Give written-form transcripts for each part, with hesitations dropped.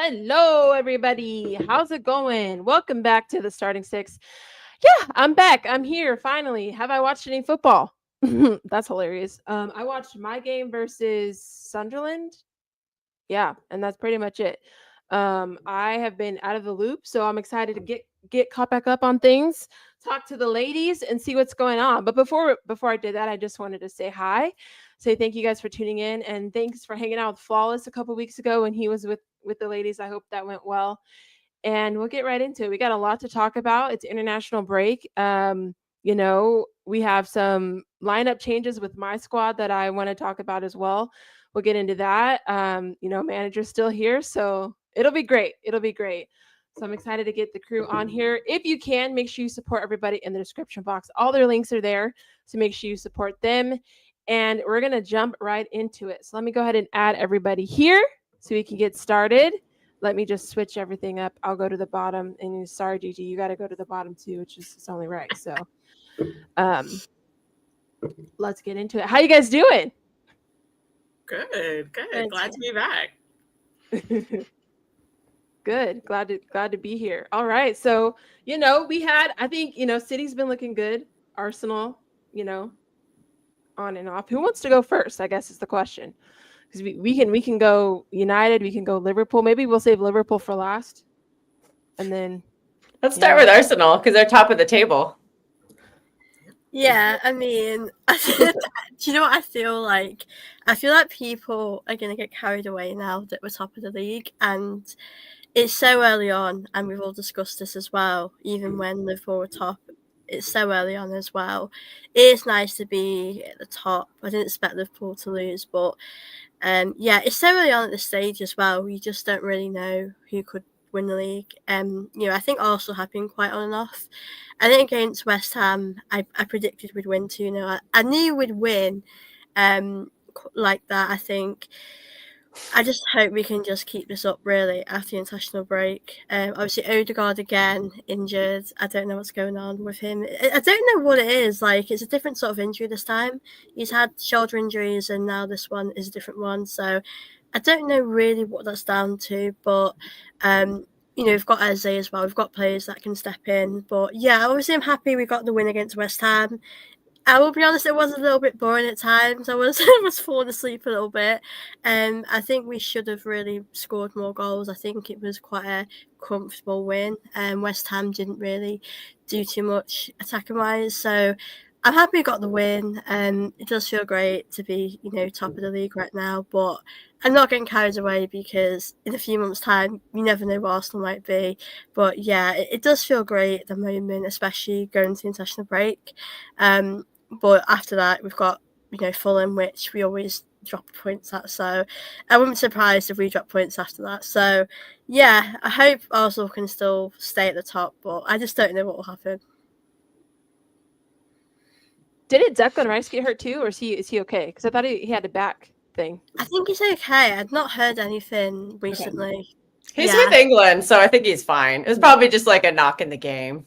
Hello, everybody. How's it going? Welcome back to the Starting Six. Yeah, I'm back. I'm here finally. Have I watched any football? That's hilarious. I watched my game versus Sunderland. Yeah, and that's pretty much it. I have been out of the loop, so I'm excited to get caught back up on things, talk to the ladies, and see what's going on. But before I did that, I just wanted to say hi, say thank you guys for tuning in, and thanks for hanging out with Flawless a couple weeks ago when he was with the ladies. I hope that went well, and we'll get right into it. We got a lot to talk about. It's international break. We have some lineup changes with my squad that I want to talk about as well. We'll get into that. Manager's still here, so it'll be great. It'll be great. So I'm excited to get the crew on here. If you can, make sure you support everybody in the description box. All their links are there, so make sure you support them. And we're gonna jump right into it. So let me go ahead and add everybody here so we can get started. Let me just switch everything up. I'll go to the bottom. And sorry, Gigi, you got to go to the bottom too, which is it's only right. So, um, let's get into it. How you guys doing? Good. Glad to be back. Good. Glad to be here. All right. So, I think, City's been looking good. Arsenal, on and off. Who wants to go first? I guess is the question. Because we can go United, we can go Liverpool. Maybe we'll save Liverpool for last. And then let's start with Arsenal because they're top of the table. Yeah, I mean, do you know what I feel like? I feel like people are going to get carried away now that we're top of the league, and it's so early on, and we've all discussed this as well, even when Liverpool were top. It's so early on as well. It is nice to be at the top. I didn't expect Liverpool to lose, but it's so early on at this stage as well. We just don't really know who could win the league. I think Arsenal have been quite on and off. I think against West Ham, I predicted we'd win 2-0. I knew we'd win like that, I think. I just hope we can just keep this up, really, after the international break. Obviously, Odegaard again, injured. I don't know what's going on with him. I don't know what it is. Like, it's a different sort of injury this time. He's had shoulder injuries, and now this one is a different one. So I don't know really what that's down to, but we've got Eze as well. We've got players that can step in. But yeah, obviously I'm happy we got the win against West Ham. I will be honest, it was a little bit boring at times. I was falling asleep a little bit. I think we should have really scored more goals. I think it was quite a comfortable win. West Ham didn't really do too much attacking wise. So I'm happy we got the win. It does feel great to be, top of the league right now. But I'm not getting carried away because in a few months' time, you never know where Arsenal might be. But yeah, it does feel great at the moment, especially going to the international break. But after that, we've got, Fulham, which we always drop points at. So I wouldn't be surprised if we drop points after that. So yeah, I hope Arsenal can still stay at the top, but I just don't know what will happen. Didn't Declan Rice get hurt too, or is he okay? Because I thought he had a back thing. I think he's okay. I've not heard anything recently. Okay. He's with England, so I think he's fine. It was probably just like a knock in the game.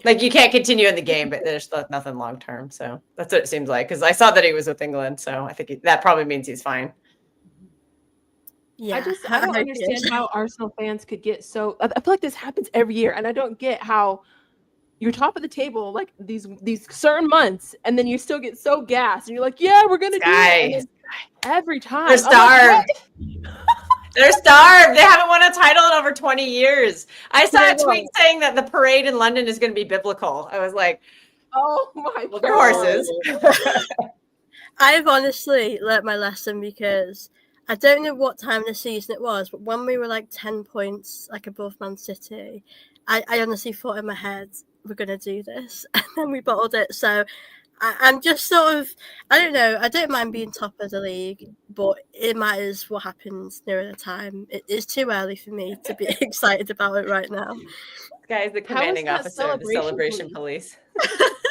Like, you can't continue in the game, but there's nothing long term. So that's what it seems like. Because I saw that he was with England, so I think that probably means he's fine. Yeah, I don't understand how Arsenal fans could get so. I feel like this happens every year, and I don't get how you're top of the table like these certain months, and then you still get so gassed, and you're like, "Yeah, we're gonna do it." Every time they're starved. They're starved. They haven't won a title in over 20 years. I saw a tweet saying that the parade in London is going to be biblical. I was like, oh my God. Horses. I've honestly learnt my lesson because I don't know what time of the season it was, but when we were like 10 points like above Man City, I honestly thought in my head, we're going to do this. And then we bottled it. So I'm just sort of, I don't know, I don't mind being top of the league, but it matters what happens nearer the time. It's too early for me to be excited about it right now. This guy is the commanding officer of the celebration police.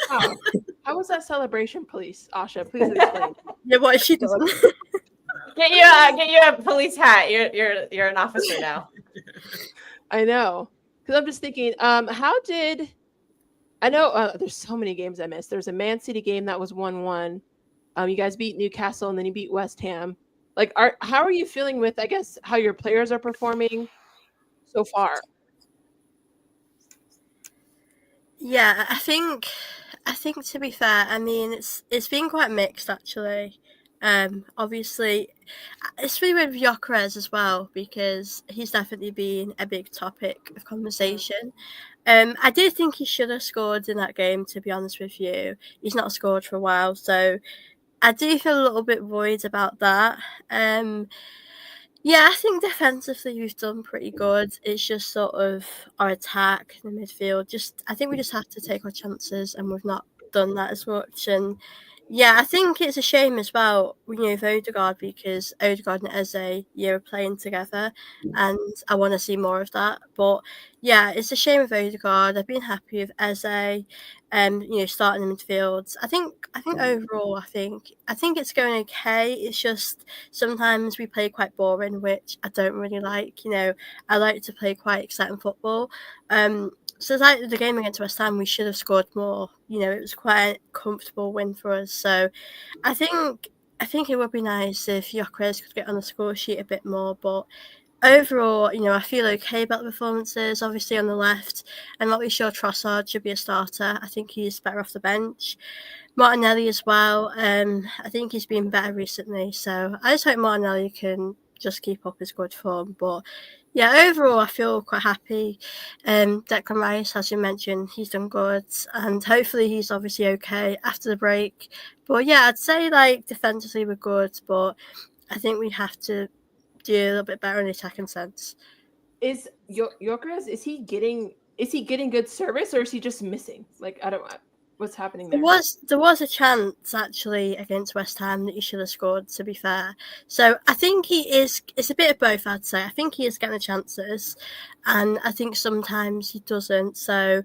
How was that celebration police, Asha? Please explain. Yeah, what has she done? Get you a police hat. You're an officer now. I know. Because I'm just thinking, I know there's so many games I missed. There's a Man City game that was 1-1. You guys beat Newcastle and then you beat West Ham. Like, how are you feeling with, I guess, how your players are performing? so far? Yeah, I think to be fair, I mean it's been quite mixed actually. Obviously, especially with Gyökeres as well because he's definitely been a big topic of conversation. I did think he should have scored in that game. To be honest with you, he's not scored for a while, so I do feel a little bit worried about that. Yeah, I think defensively we've done pretty good. It's just sort of our attack in the midfield. Just I think we just have to take our chances, and we've not done that as much. And yeah, I think it's a shame as well, with Odegaard because Odegaard and Eze, are playing together, and I want to see more of that. But yeah, it's a shame with Odegaard. I've been happy with Eze, starting in midfield. I think overall, I think it's going okay. It's just sometimes we play quite boring, which I don't really like. I like to play quite exciting football. So like the game against West Ham, we should have scored more. It was quite a comfortable win for us. So I think it would be nice if Gyökeres could get on the score sheet a bit more. But overall, I feel okay about the performances. Obviously on the left, I'm not really sure Trossard should be a starter. I think he's better off the bench. Martinelli as well. I think he's been better recently. So I just hope Martinelli can just keep up his good form. But yeah, overall, I feel quite happy. Declan Rice, as you mentioned, he's done good, and hopefully he's obviously okay after the break. But yeah, I'd say like defensively we're good, but I think we have to do a little bit better in the attacking sense. Is Gyökeres, is he getting good service or is he just missing? Like I don't what's happening there. There was a chance actually against West Ham that he should have scored, to be fair. So I think it's a bit of both, I'd say. I think he is getting the chances and I think sometimes he doesn't. So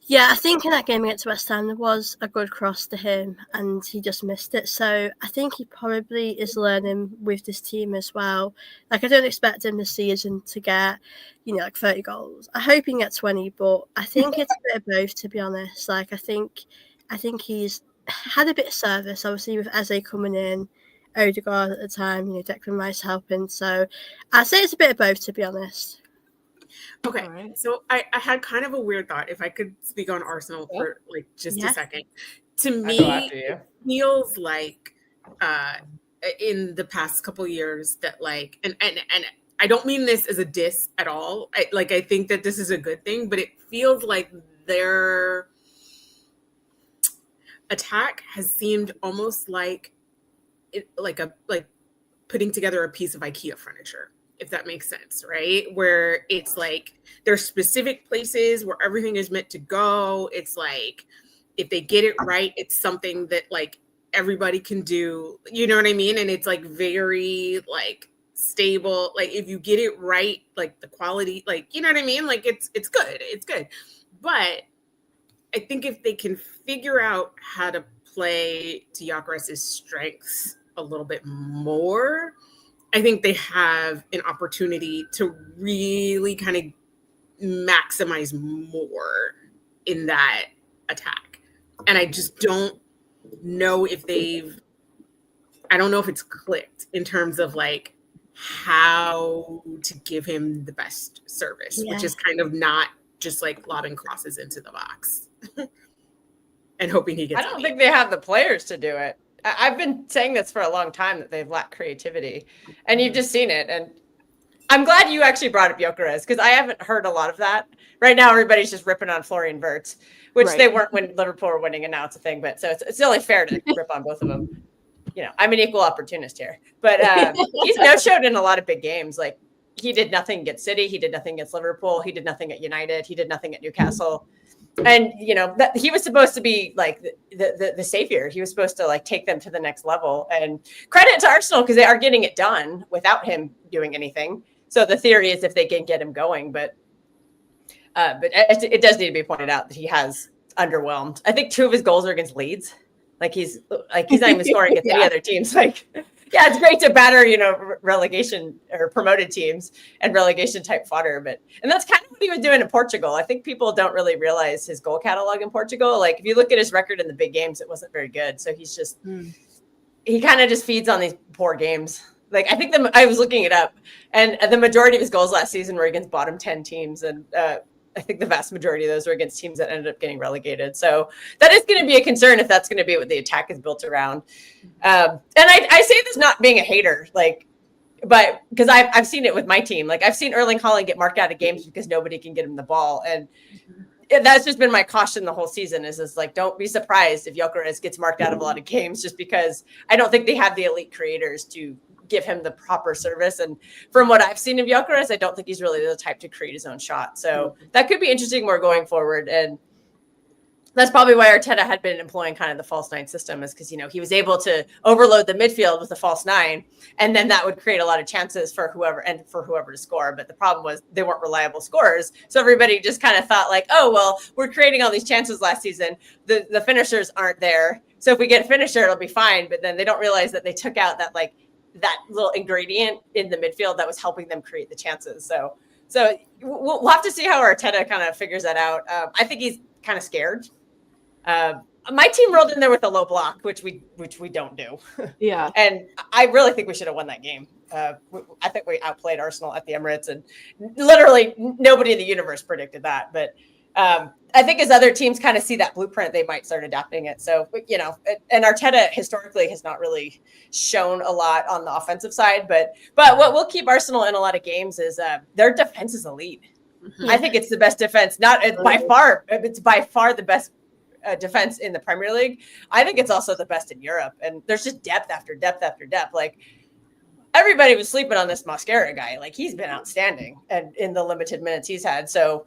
yeah, I think in that game against West Ham there was a good cross to him and he just missed it. So I think he probably is learning with this team as well. Like I don't expect him this season to get, like 30 goals. I hope he can get 20, but I think it's a bit of both, to be honest. Like I think he's had a bit of service, obviously with Eze coming in, Odegaard at the time, Declan Rice helping. So I'd say it's a bit of both, to be honest. Okay, Right. so I had kind of a weird thought. If I could speak on Arsenal for like just a second, to me, it feels like in the past couple years that like, and I don't mean this as a diss at all. I think that this is a good thing, but it feels like their attack has seemed almost like putting together a piece of IKEA furniture, if that makes sense, right? Where it's like there's specific places where everything is meant to go. It's like if they get it right, it's something that like everybody can do. You know what I mean? And it's like very like stable. Like if you get it right, like the quality, like you know what I mean? Like it's good. It's good. But I think if they can figure out how to play to Gyökeres' strengths a little bit more, I think they have an opportunity to really kind of maximize more in that attack. And I just don't know if I don't know if it's clicked in terms of like how to give him the best service, which is kind of not just like lobbing crosses into the box and hoping he gets. I don't think they have the players to do it. I've been saying this for a long time that they've lacked creativity, and you've just seen it. And I'm glad you actually brought up Gyökeres because I haven't heard a lot of that. Right now, everybody's just ripping on Florian Wirtz, which they weren't when Liverpool were winning, and now it's a thing. But so it's only fair to rip on both of them. I'm an equal opportunist here, but he's no-showed in a lot of big games. Like he did nothing against City, he did nothing against Liverpool, he did nothing at United, he did nothing at Newcastle. And that he was supposed to be like the savior. He was supposed to like take them to the next level. And credit to Arsenal because they are getting it done without him doing anything. So the theory is if they can get him going, but it does need to be pointed out that he has underwhelmed. I think 2 of his goals are against Leeds. Like he's not even scoring against any other teams. Like, yeah, it's great to batter, relegation or promoted teams and relegation type fodder. And that's kind of what he was doing in Portugal. I think people don't really realize his goal catalog in Portugal. Like if you look at his record in the big games, it wasn't very good. So he's just, he kind of just feeds on these poor games. Like I think I was looking it up, and the majority of his goals last season were against bottom 10 teams, and I think the vast majority of those were against teams that ended up getting relegated. So that is going to be a concern if that's going to be what the attack is built around. And I say this not being a hater, like, but because I've seen it with my team. Like I've seen Erling Haaland get marked out of games because nobody can get him the ball, and that's just been my caution the whole season. Is like, don't be surprised if Gyökeres gets marked out of a lot of games, just because I don't think they have the elite creators to give him the proper service. And from what I've seen of Gyökeres, I don't think he's really the type to create his own shot. So that could be interesting more going forward. And that's probably why Arteta had been employing kind of the false nine system, is because, you know, he was able to overload the midfield with a false nine, and then that would create a lot of chances for whoever to score. But the problem was they weren't reliable scorers. So everybody just kind of thought like, oh, well, we're creating all these chances last season. The finishers aren't there. So if we get a finisher, it'll be fine. But then they don't realize that they took out that little ingredient in the midfield that was helping them create the chances. So we'll have to see how Arteta kind of figures that out. I think he's kind of scared. My team rolled in there with a low block, which we don't do. Yeah. And I really think we should have won that game. I think we outplayed Arsenal at the Emirates, and literally nobody in the universe predicted that. But I think as other teams kind of see that blueprint, they might start adapting it. So, you know, and Arteta historically has not really shown a lot on the offensive side. But what will keep Arsenal in a lot of games is their defense is elite. I think it's the best defense, by far. It's by far the best defense in the Premier League. I think it's also the best in Europe. And there's just depth after depth after depth. Like everybody was sleeping on this Mosquera guy. Like he's been outstanding and in the limited minutes he's had. So,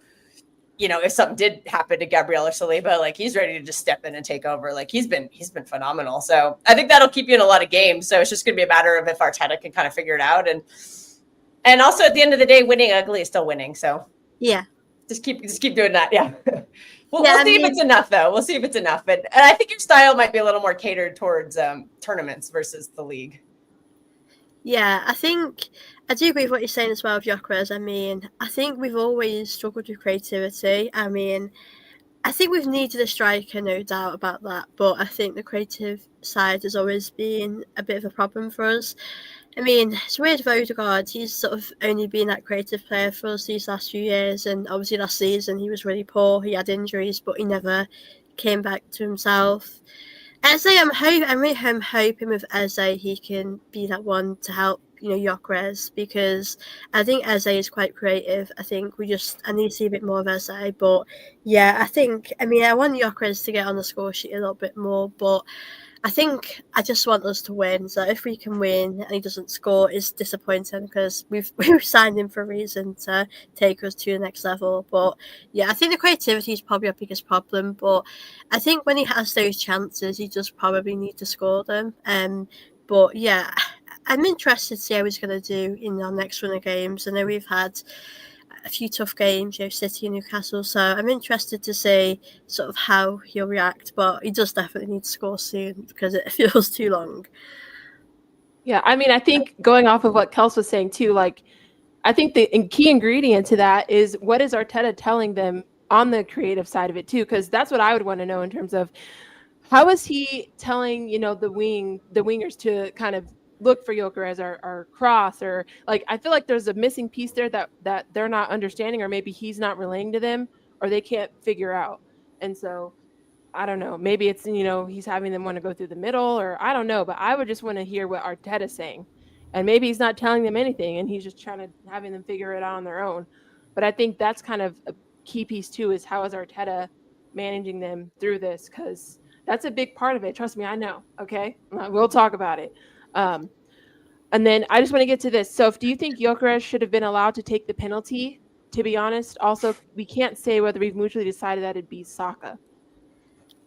you know, if something did happen to Gabriel or Saliba, like he's ready to just step in and take over. Like he's been phenomenal. So I think that'll keep you in a lot of games. So it's just going to be a matter of if Arteta can kind of figure it out. And also at the end of the day, winning ugly is still winning. So Yeah. just keep doing that. Yeah. We'll see if it's enough, though. We'll see if it's enough. And I think your style might be a little more catered towards tournaments versus the league. Yeah, I think I do agree with what you're saying as well with Gyökeres. I mean, I think we've always struggled with creativity. I mean, I think we've needed a striker, no doubt about that. But I think the creative side has always been a bit of a problem for us. I mean, it's weird with Odegaard. He's sort of only been that creative player for us these last few years. And obviously last season he was really poor. He had injuries, but he never came back to himself. Eze, I'm hoping with Eze he can be that one to help, you know, Gyökeres, because I think Eze is quite creative. I think I need to see a bit more of Eze. But yeah, I want Gyökeres to get on the score sheet a little bit more, but I think I just want us to win. So if we can win and he doesn't score, it's disappointing because we've signed him for a reason to take us to the next level. But yeah, I think the creativity is probably our biggest problem. But I think when he has those chances, he just probably need to score them. But yeah, I'm interested to see how he's going to do in our next run of games. I know we've had a few tough games, you know, City and Newcastle. So I'm interested to see sort of how he'll react. But he does definitely need to score soon because it feels too long. Yeah, I mean, I think going off of what Kels was saying too, like, I think the key ingredient to that is what is Arteta telling them on the creative side of it too, because that's what I would want to know in terms of how is he telling, you know, the wingers to kind of look for Gyökeres or cross, or like I feel like there's a missing piece there that they're not understanding, or maybe he's not relaying to them, or they can't figure out. And so I don't know, maybe it's, you know, he's having them want to go through the middle, or I don't know, but I would just want to hear what Arteta's saying. And maybe he's not telling them anything and he's just trying to having them figure it out on their own. But I think that's kind of a key piece too, is how is Arteta managing them through this, because that's a big part of it. Trust me, I know. Okay, we'll talk about it. And then I just want to get to this. So do you think Gyökeres should have been allowed to take the penalty, to be honest? Also, we can't say whether we've mutually decided that it'd be Saka.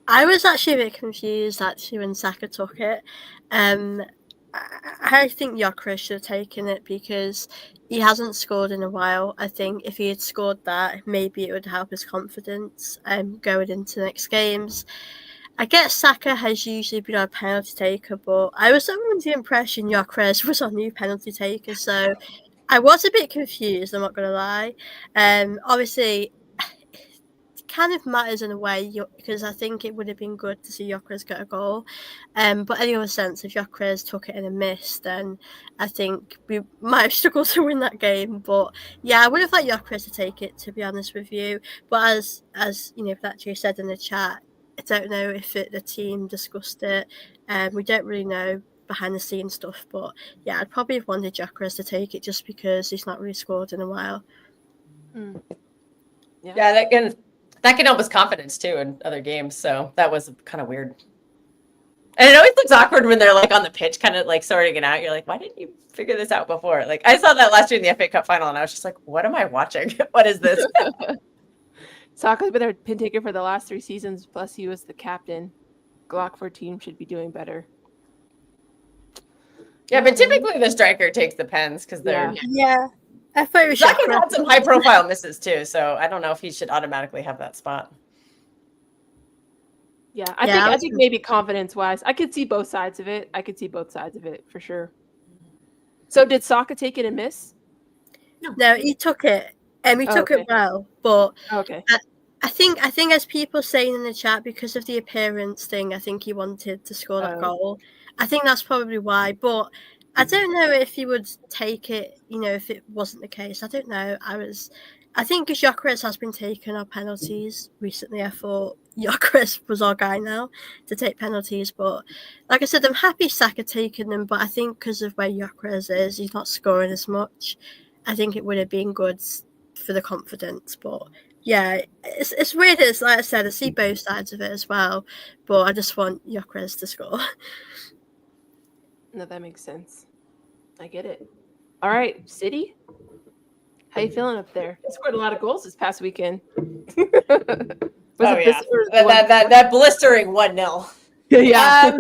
I was actually a bit confused actually when Saka took it. I think Gyökeres should have taken it because he hasn't scored in a while. I think if he had scored that, maybe it would help his confidence going into the next games. I guess Saka has usually been our penalty taker, but I was under the impression Gyökeres was our new penalty taker, so I was a bit confused, I'm not going to lie. Obviously, kind of matters in a way because I think it would have been good to see Gyökeres get a goal. But in the other sense, if Gyökeres took it in and missed, then I think we might have struggled to win that game. But yeah, I would have liked Gyökeres to take it, to be honest with you. But as you know, Fletcher said in the chat, I don't know if the team discussed it. We don't really know behind the scenes stuff, but yeah, I'd probably have wanted Gyökeres to take it just because he's not really scored in a while. Yeah, that can help his confidence too in other games. So that was kind of weird. And it always looks awkward when they're like on the pitch, kind of like sorting it out. You're like, why didn't you figure this out before? Like I saw that last year in the FA Cup final, and I was just like, what am I watching? What is this? Saka's been their pin taker for the last 3 seasons. Plus, he was the captain. Glock team should be doing better. Yeah, but typically the striker takes the pens because they're Yeah. I thought it was Zaka's had some high-profile misses too, so I don't know if he should automatically have that spot. Yeah, I think maybe confidence-wise, I could see both sides of it. For sure. So did Saka take it and miss? No, he took it. He took it well, but okay. I think as people saying in the chat, because of the appearance thing, I think he wanted to score that goal. I think that's probably why, but I don't know if he would take it, if it wasn't the case. I don't know. I think Gyökeres has been taking our penalties recently. I thought Gyökeres was our guy now to take penalties, but like I said, I'm happy Saka taking them, but I think because of where Gyökeres is, he's not scoring as much. I think it would have been good for the confidence, but yeah, it's weird. It's like I said, I see both sides of it as well, but I just want Gyökeres to score. No, that makes sense. I get it. All right, City. How you feeling up there? You scored a lot of goals this past weekend. That blistering 1-0. Yeah.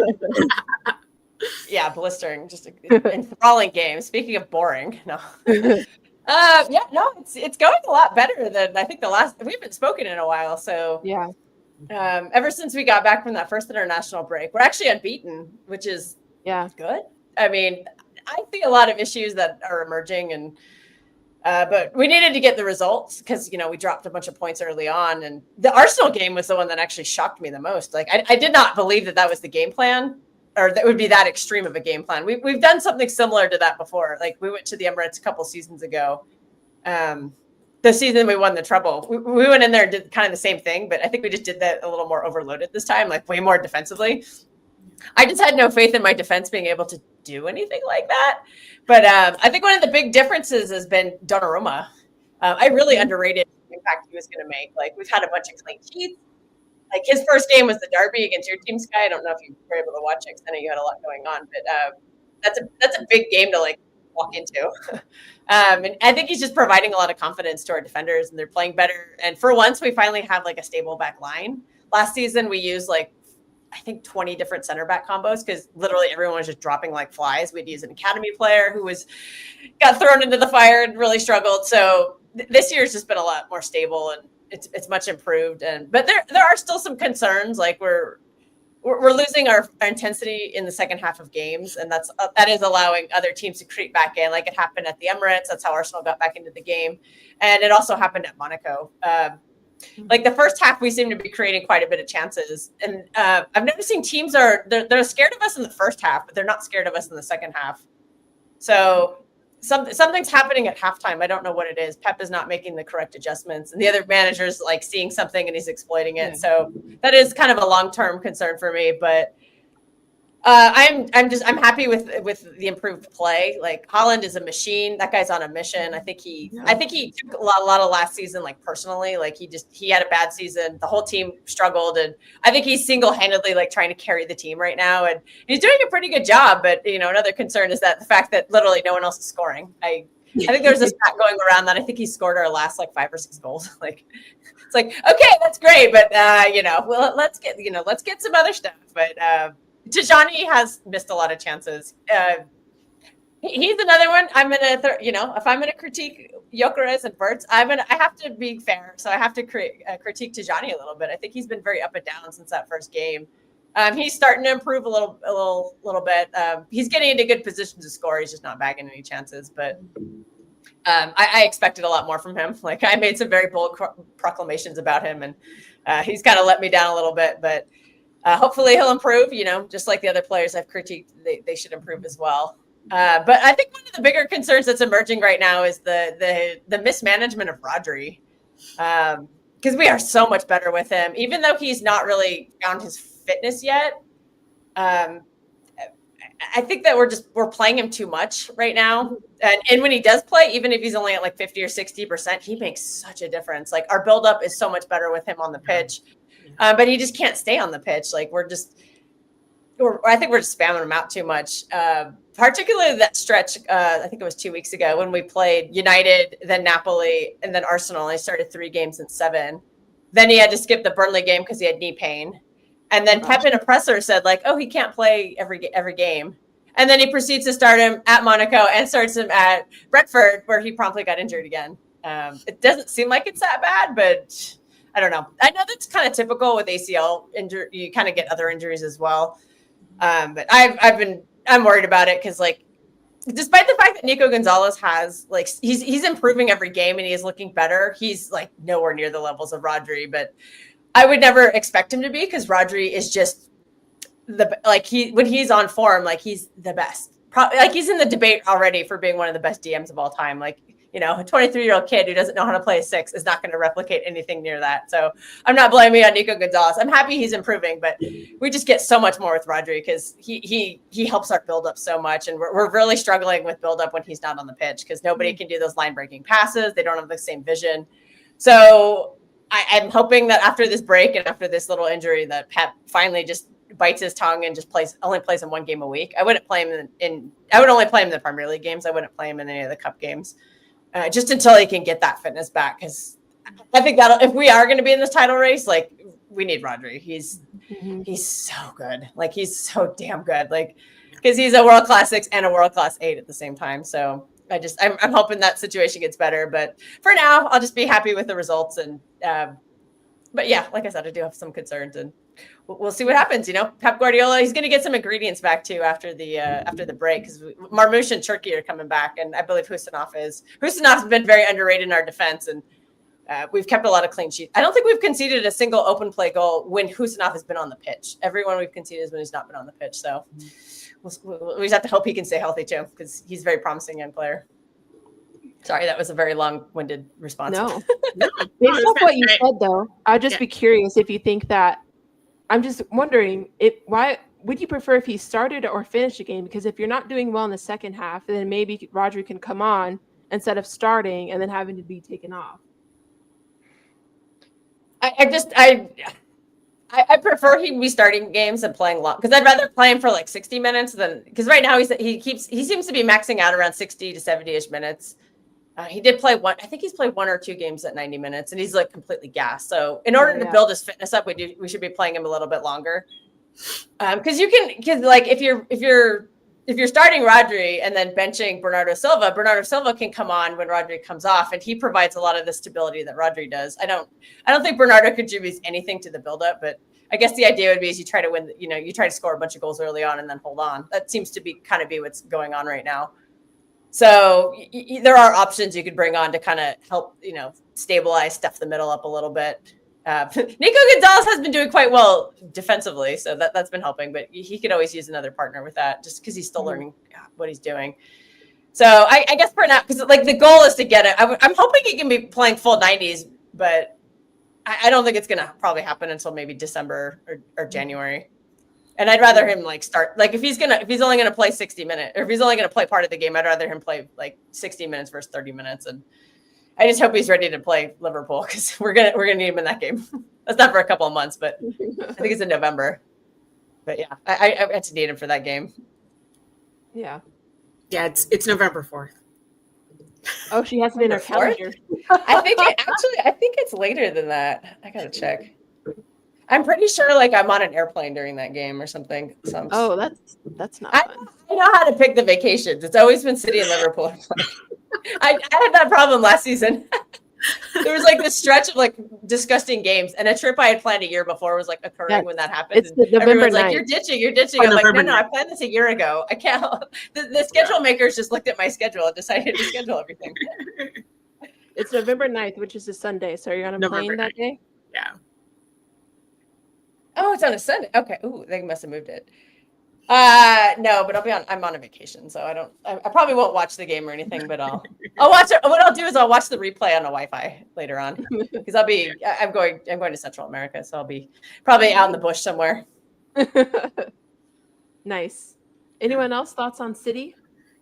Yeah, blistering. Just an enthralling game. Speaking of boring, no. It's going a lot better than I think we haven't spoken in a while. So yeah. Ever since we got back from that first international break, we're actually unbeaten, which is good. I mean, I see a lot of issues that are emerging, but we needed to get the results because we dropped a bunch of points early on, and the Arsenal game was the one that actually shocked me the most. Like I did not believe that was the game plan, or that would be that extreme of a game plan. We've done something similar to that before. Like we went to the Emirates a couple seasons ago. The season we won the treble, we went in there and did kind of the same thing, but I think we just did that a little more overloaded this time, like way more defensively. I just had no faith in my defense being able to do anything like that. But I think one of the big differences has been Donnarumma. I really underrated the impact he was going to make. Like we've had a bunch of clean sheets. Like his first game was the derby against your team, Sky. I don't know if you were able to watch it because I know you had a lot going on, but that's a big game to like walk into. And I think he's just providing a lot of confidence to our defenders, and they're playing better. And for once, we finally have like a stable back line. Last season, we used I think 20 different center back combos because literally everyone was just dropping like flies. We'd use an academy player who got thrown into the fire and really struggled. So this year's just been a lot more stable, and it's much improved. But there are still some concerns. Like we're losing our intensity in the second half of games, and that is allowing other teams to creep back in. Like it happened at the Emirates. That's how Arsenal got back into the game, and it also happened at Monaco. Like the first half, we seem to be creating quite a bit of chances, and I'm noticing teams they're scared of us in the first half, but they're not scared of us in the second half. So something's happening at halftime. I don't know what it is. Pep is not making the correct adjustments, and the other manager's like seeing something and he's exploiting it. So that is kind of a long-term concern for me, but I'm happy with the improved play. Like Haaland is a machine. That guy's on a mission. I think he took a lot of last season like personally. Like he had a bad season. The whole team struggled, and I think he's single-handedly like trying to carry the team right now, and he's doing a pretty good job. But another concern is that the fact that literally no one else is scoring. I think there's this stat going around that I think he scored our last like 5 or 6 goals. Like it's like, okay, that's great, but well, let's get some other stuff. But Tijani has missed a lot of chances. He's another one. I'm gonna, if I'm gonna critique Gyökeres and Wirtz, I have to be fair. So I have to critique Tijani a little bit. I think he's been very up and down since that first game. He's starting to improve a little bit. He's getting into good positions to score. He's just not bagging any chances. But I expected a lot more from him. Like I made some very bold proclamations about him, and he's kind of let me down a little bit. But hopefully he'll improve. Just like the other players I've critiqued, they should improve as well. But I think one of the bigger concerns that's emerging right now is the mismanagement of Rodri, because we are so much better with him, even though he's not really found his fitness yet. I think that we're playing him too much right now. And when he does play, even if he's only at like 50 or 60%, he makes such a difference. Like our buildup is so much better with him on the pitch. But he just can't stay on the pitch. Like I think we're just spamming him out too much. Particularly that stretch, I think it was 2 weeks ago when we played United, then Napoli, and then Arsenal. He started 3 games in 7. Then he had to skip the Burnley game because he had knee pain. And then Pep in a presser said, like, oh, he can't play every game. And then he proceeds to start him at Monaco and starts him at Brentford, where he promptly got injured again. It doesn't seem like it's that bad, but I don't know. I know that's kind of typical with ACL injury. You kind of get other injuries as well. But I'm worried about it because, like, despite the fact that Nico Gonzalez has, like, he's improving every game and he is looking better, he's like nowhere near the levels of Rodri. But I would never expect him to be, because Rodri is just when he's on form, like he's the best. Like he's in the debate already for being one of the best DMs of all time. Like, a 23-year-old kid who doesn't know how to play a 6 is not going to replicate anything near that. So I'm not blaming on Nico Gonzalez. I'm happy he's improving, but we just get so much more with Rodri because he helps our build-up so much. And we're really struggling with build-up when he's not on the pitch because nobody can do those line-breaking passes. They don't have the same vision. So I'm hoping that after this break and after this little injury that Pep finally just bites his tongue and just only plays him 1 game a week. I wouldn't play him I would only play him in the Premier League games. I wouldn't play him in any of the cup games. Just until he can get that fitness back. Because I think that if we are going to be in this title race, like we need Rodri. He's so good. Like he's so damn good. Like, because he's a world-class 6 and a world-class 8 at the same time. So I'm hoping that situation gets better. But for now, I'll just be happy with the results. And but yeah, like I said, I do have some concerns, and we'll see what happens. Pep Guardiola, he's going to get some ingredients back too after the break, because Marmoush and Turkey are coming back, and I believe Husanov's been very underrated in our defense, and we've kept a lot of clean sheets. I don't think we've conceded a single open play goal when Husanov has been on the pitch. Everyone we've conceded is when he's not been on the pitch. So we just have to hope he can stay healthy too, because he's a very promising young player. Sorry, that was a very long-winded response. No. Based off what you said, though, I'd just be curious if you think that. I'm just wondering, why would you prefer if he started or finished the game? Because if you're not doing well in the second half, then maybe Rodri can come on instead of starting and then having to be taken off. I prefer him be starting games and playing long, because I'd rather play him for like 60 minutes than, because right now he seems to be maxing out around 60 to 70-ish minutes. He did play one. I think he's played 1 or 2 games at 90 minutes, and he's like completely gassed. So in order to build his fitness up, we should be playing him a little bit longer. Because like if you're starting Rodri and then benching Bernardo Silva can come on when Rodri comes off, and he provides a lot of the stability that Rodri does. I don't think Bernardo contributes anything to the buildup, but I guess the idea would be is you try to win. You try to score a bunch of goals early on and then hold on. That seems to be what's going on right now. So there are options you could bring on to kind of help, stabilize, stuff the middle up a little bit. Nico Gonzalez has been doing quite well defensively, so that's been helping. But he could always use another partner with that, just because he's still learning what he's doing. So I guess for now, because like the goal is to get it. I'm hoping he can be playing full 90s, but I don't think it's going to probably happen until maybe December or January. And I'd rather him like start, like if he's only gonna play 60 minutes, or if he's only gonna play part of the game, I'd rather him play like 60 minutes versus 30 minutes. And I just hope he's ready to play Liverpool, because we're gonna need him in that game. That's not for a couple of months, but I think it's in November. But yeah, I had to need him for that game. Yeah. Yeah, it's November 4th. Oh, she has it in her calendar. I think it's later than that. I gotta check. I'm pretty sure like I'm on an airplane during that game or something. So oh, that's not fun. I know how to pick the vacations. It's always been City and Liverpool. I had that problem last season. there was like this stretch of like disgusting games, and a trip I had planned a year before was like occurring when that happened. It's the November Everyone's 9th. like, you're ditching. I'm like, no, I planned this a year ago. I can't. The schedule makers just looked at my schedule and decided to schedule everything. It's November 9th, which is a Sunday. So you're on a plane November that day? Yeah. Oh, it's on a Sunday. Okay. Ooh, they must have moved it. No, but I'm on a vacation, so I probably won't watch the game or anything, but I'll watch it. What I'll do is I'll watch the replay on a Wi-Fi later on, because I'm going to Central America, so I'll be probably out in the bush somewhere. Nice. Anyone else thoughts on City?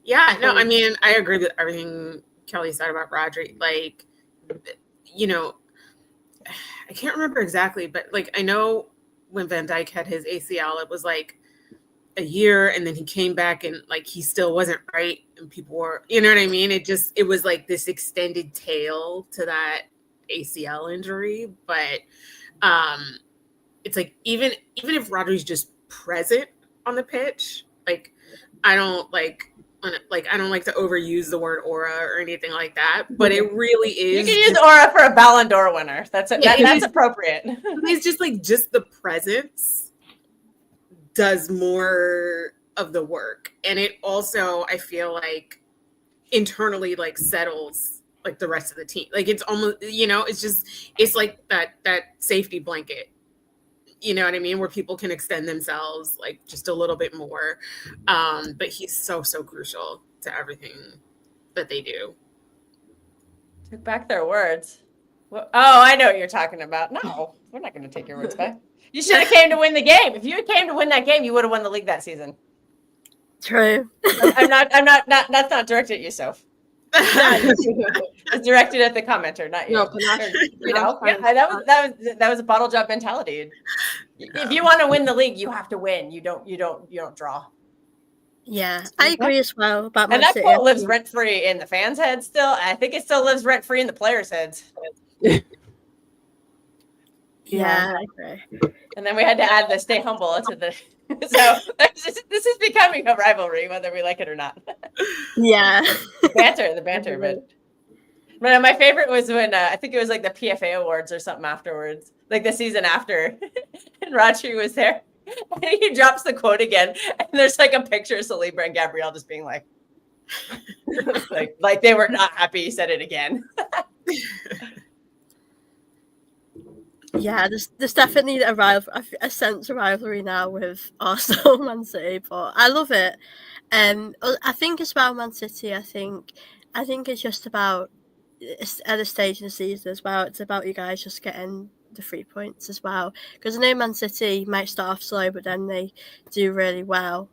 Yeah, no, I mean, I agree with everything Kelly said about Rodri. Like, you know, I can't remember exactly, but like I know when Van Dijk had his ACL, it was like a year, and then he came back and like he still wasn't right, and people were, you know what I mean? It was like this extended tail to that ACL injury. But it's like even if Rodri's just present on the pitch, like I don't like to overuse the word aura or anything like that, but it really is. You can use aura for a Ballon d'Or winner. That's appropriate. It's just the presence does more of the work, and it also, I feel like, internally like settles like the rest of the team. Like it's almost, it's like that safety blanket, you know what I mean, where people can extend themselves like just a little bit more. But he's so crucial to everything that they do. Took back their words. Oh, I know what you're talking about. No, we're not going to take your words back. You should have came to win the game. If you came to win that game, you would have won the league that season. True. I'm not. That's not directed at you, Soph. It's directed at the commenter, not you. No, that was a bottle job mentality. If you want to win the league, you have to win. You don't draw. Yeah, I agree as well about and Man that City. quote lives rent free in the fans' heads still. I think it still lives rent free in the players' heads. Yeah, I agree. And then we had to add the stay humble to the. So this is becoming a rivalry, whether we like it or not. Yeah, the banter. But my favorite was when I think it was like the PFA Awards or something afterwards, like the season after, and Rodri was there, and he drops the quote again, and there's like a picture of Saliba and Gabriel just being like they were not happy he said it again. Yeah, there's definitely a sense of rivalry now with Arsenal and Man City, but I love it. I think as well, Man City, I think it's just about, it's at a stage in the season as well, it's about you guys just getting the 3 points as well, because I know Man City might start off slow, but then they do really well.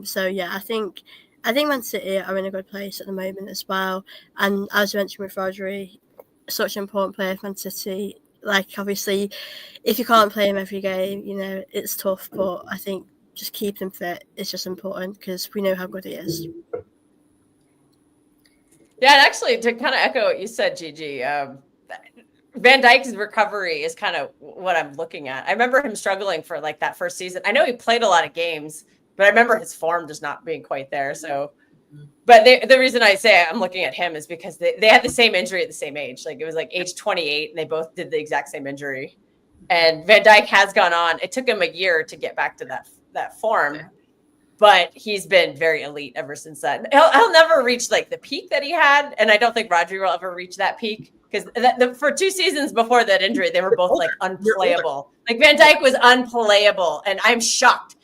So yeah, I think Man City are in a good place at the moment as well. And as you mentioned with Rodri, such an important player for Man City. Like, obviously, if you can't play him every game, it's tough. But I think just keeping him fit is just important, because we know how good he is. Yeah, and actually, to kind of echo what you said, Gigi, Van Dijk's recovery is kind of what I'm looking at. I remember him struggling for like that first season. I know he played a lot of games, but I remember his form just not being quite there. So, but the reason I say I'm looking at him is because they had the same injury at the same age. Like it was like age 28, and they both did the exact same injury. And Van Dijk has gone on. It took him a year to get back to that form, but he's been very elite ever since that. He'll never reach like the peak that he had, and I don't think Rodri will ever reach that peak, because for 2 seasons before that injury, they were both like unplayable. Like Van Dijk was unplayable, and I am shocked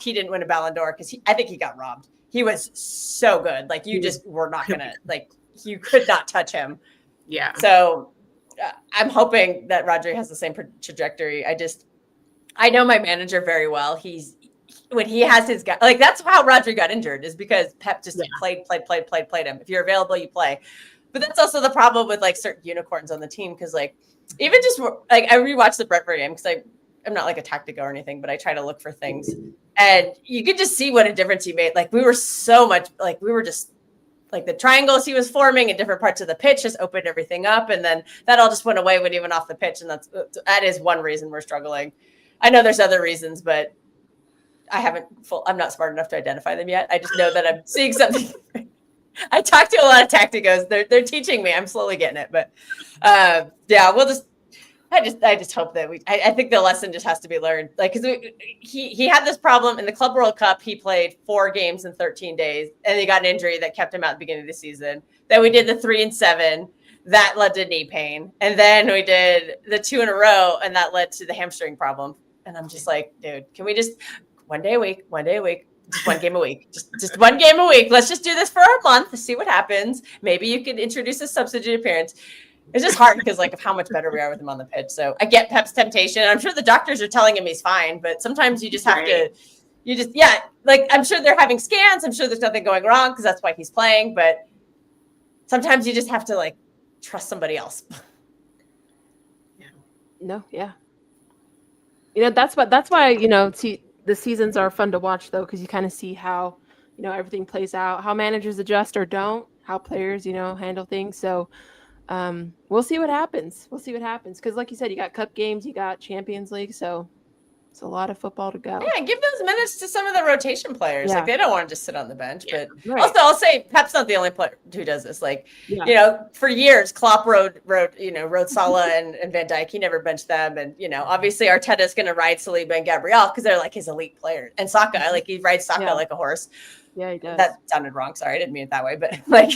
he didn't win a Ballon d'Or, because I think he got robbed. He was so good. Like you just were not gonna you could not touch him. Yeah. So I'm hoping that Rodri has the same trajectory. I know my manager very well. When he has his guy, like that's how Rodri got injured, is because Pep just played him. If you're available, you play. But that's also the problem with like certain unicorns on the team, because like even just like I rewatched the Brentford game, because I'm not like a tactico or anything, but I try to look for things, and you could just see what a difference he made. Like we were just like the triangles he was forming in different parts of the pitch just opened everything up, and then that all just went away when he went off the pitch, and that is one reason we're struggling. I know there's other reasons, but I'm not smart enough to identify them yet. I just know that I'm seeing something. I talk to a lot of tacticos. They're teaching me. I'm slowly getting it, but yeah, we'll just. I just hope that I think the lesson just has to be learned. Like, because he had this problem in the Club World Cup. He played 4 games in 13 days, and he got an injury that kept him out at the beginning of the season. Then we did the 3 and 7. That led to knee pain. And then we did the 2 in a row, and that led to the hamstring problem. And I'm just like, dude, can we just one day a week, just 1 game a week, just 1 game a week. Let's just do this for a month to see what happens. Maybe you could introduce a substitute appearance. It's just hard because like of how much better we are with him on the pitch. So I get Pep's temptation. I'm sure the doctors are telling him he's fine, but sometimes you just have to, like I'm sure they're having scans. I'm sure there's nothing going wrong because that's why he's playing. But sometimes you just have to like trust somebody else. Yeah. That's why the seasons are fun to watch though, because you kind of see how everything plays out, how managers adjust or don't, how players handle things. So. We'll see what happens. Because like you said, you got cup games, you got Champions League. So it's a lot of football to go. Yeah, give those minutes to some of the rotation players. Yeah. Like they don't want to just sit on the bench. Yeah. But Right. also I'll say Pep's not the only player who does this. Like, for years, Klopp rode Salah and Van Dijk. He never benched them. And, obviously Arteta's going to ride Saliba and Gabriel because they're like his elite players. And Saka, like he rides Saka like a horse. Yeah, he does. That sounded wrong. Sorry, I didn't mean it that way. But like...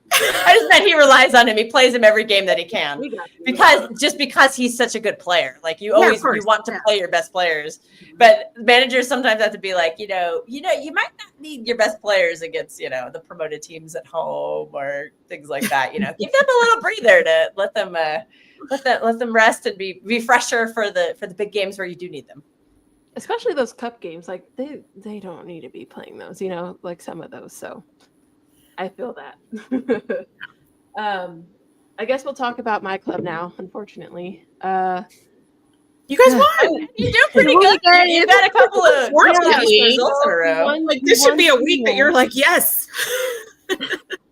I just meant he relies on him. He plays him every game that he can because he's such a good player. Like you always you want to play your best players, but managers sometimes have to be like, you might not need your best players against the promoted teams at home or things like that. Give them a little breather to let them rest and be fresher for the big games where you do need them. Especially those cup games, like they don't need to be playing those, like some of those. So. I feel that. I guess we'll talk about my club now, unfortunately. You guys won. You do pretty good. You got a couple of results in a row. Like this should be a week that you're like, yes.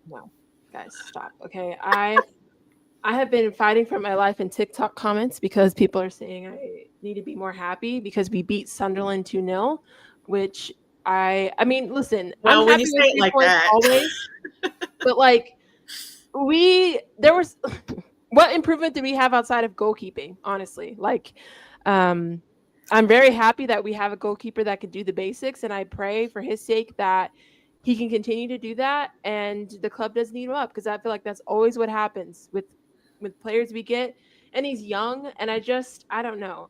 No, guys, stop. Okay. I have been fighting for my life in TikTok comments because people are saying I need to be more happy because we beat Sunderland 2-0, which I mean, listen. Well, I'm when happy you say it like that, always, but like what improvement did we have outside of goalkeeping? Honestly, like, I'm very happy that we have a goalkeeper that can do the basics, and I pray for his sake that he can continue to do that, and the club doesn't need him up because I feel like that's always what happens with players we get, and he's young, and I don't know.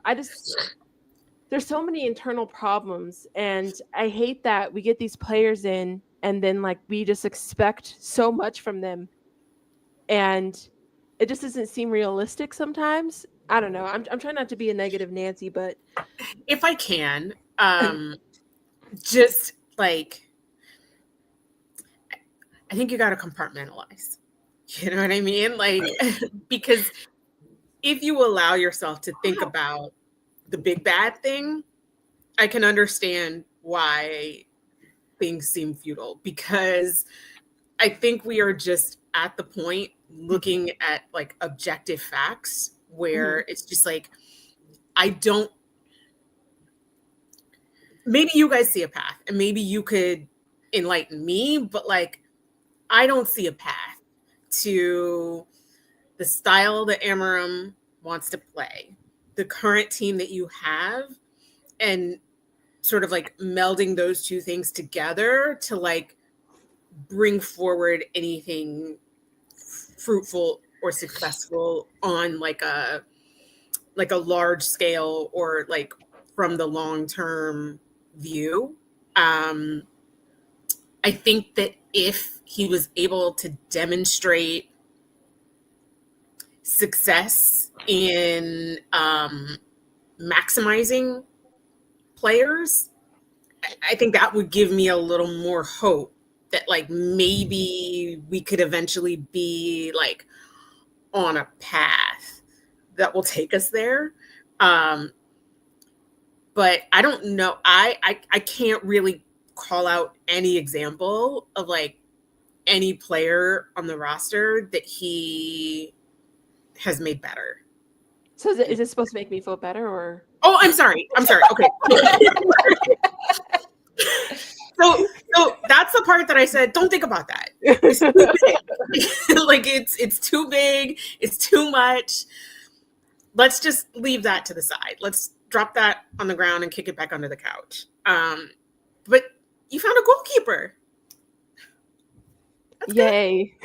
There's so many internal problems, and I hate that we get these players in and then like we just expect so much from them and it just doesn't seem realistic sometimes. I don't know. I'm trying not to be a negative Nancy, but if I can, just like, I think you got to compartmentalize. You know what I mean? Like, because if you allow yourself to think about the big bad thing, I can understand why things seem futile, because I think we are just at the point looking at like objective facts where it's just like, maybe you guys see a path and maybe you could enlighten me, but like, I don't see a path to the style that Amarim wants to play, the current team that you have, and sort of like melding those two things together to like bring forward anything fruitful or successful on like a large scale or like from the long-term view. I think that if he was able to demonstrate success in maximizing players, I think that would give me a little more hope that like maybe we could eventually be like on a path that will take us there. But I don't know. I can't really call out any example of like any player on the roster that he has made better. So is it supposed to make me feel better or? Oh, I'm sorry. Okay. So that's the part that I said, don't think about that. It's too big. Like it's too big. It's too much. Let's just leave that to the side. Let's drop that on the ground and kick it back under the couch. But you found a goalkeeper. That's good. Yay.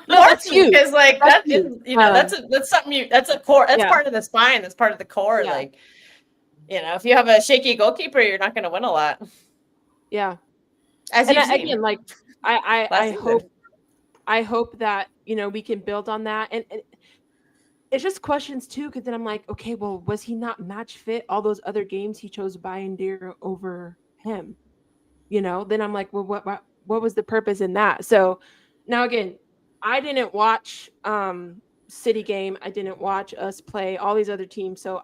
No, that's huge. because like That's that is, huge. you know, that's something that's a core. That's Yeah. part of the spine. That's part of the core. Yeah. Like, you know, if you have a shaky goalkeeper, you're not going to win a lot. Yeah. As And you've seen. again, like I Last season. hope that, you know, we can build on that. And it's just questions too, because then I'm like, okay, well, was he not match fit all those other games he chose Bayindir over him? You know, then I'm like, well, what was the purpose in that? So now again, I didn't watch City game. I didn't watch us play all these other teams. So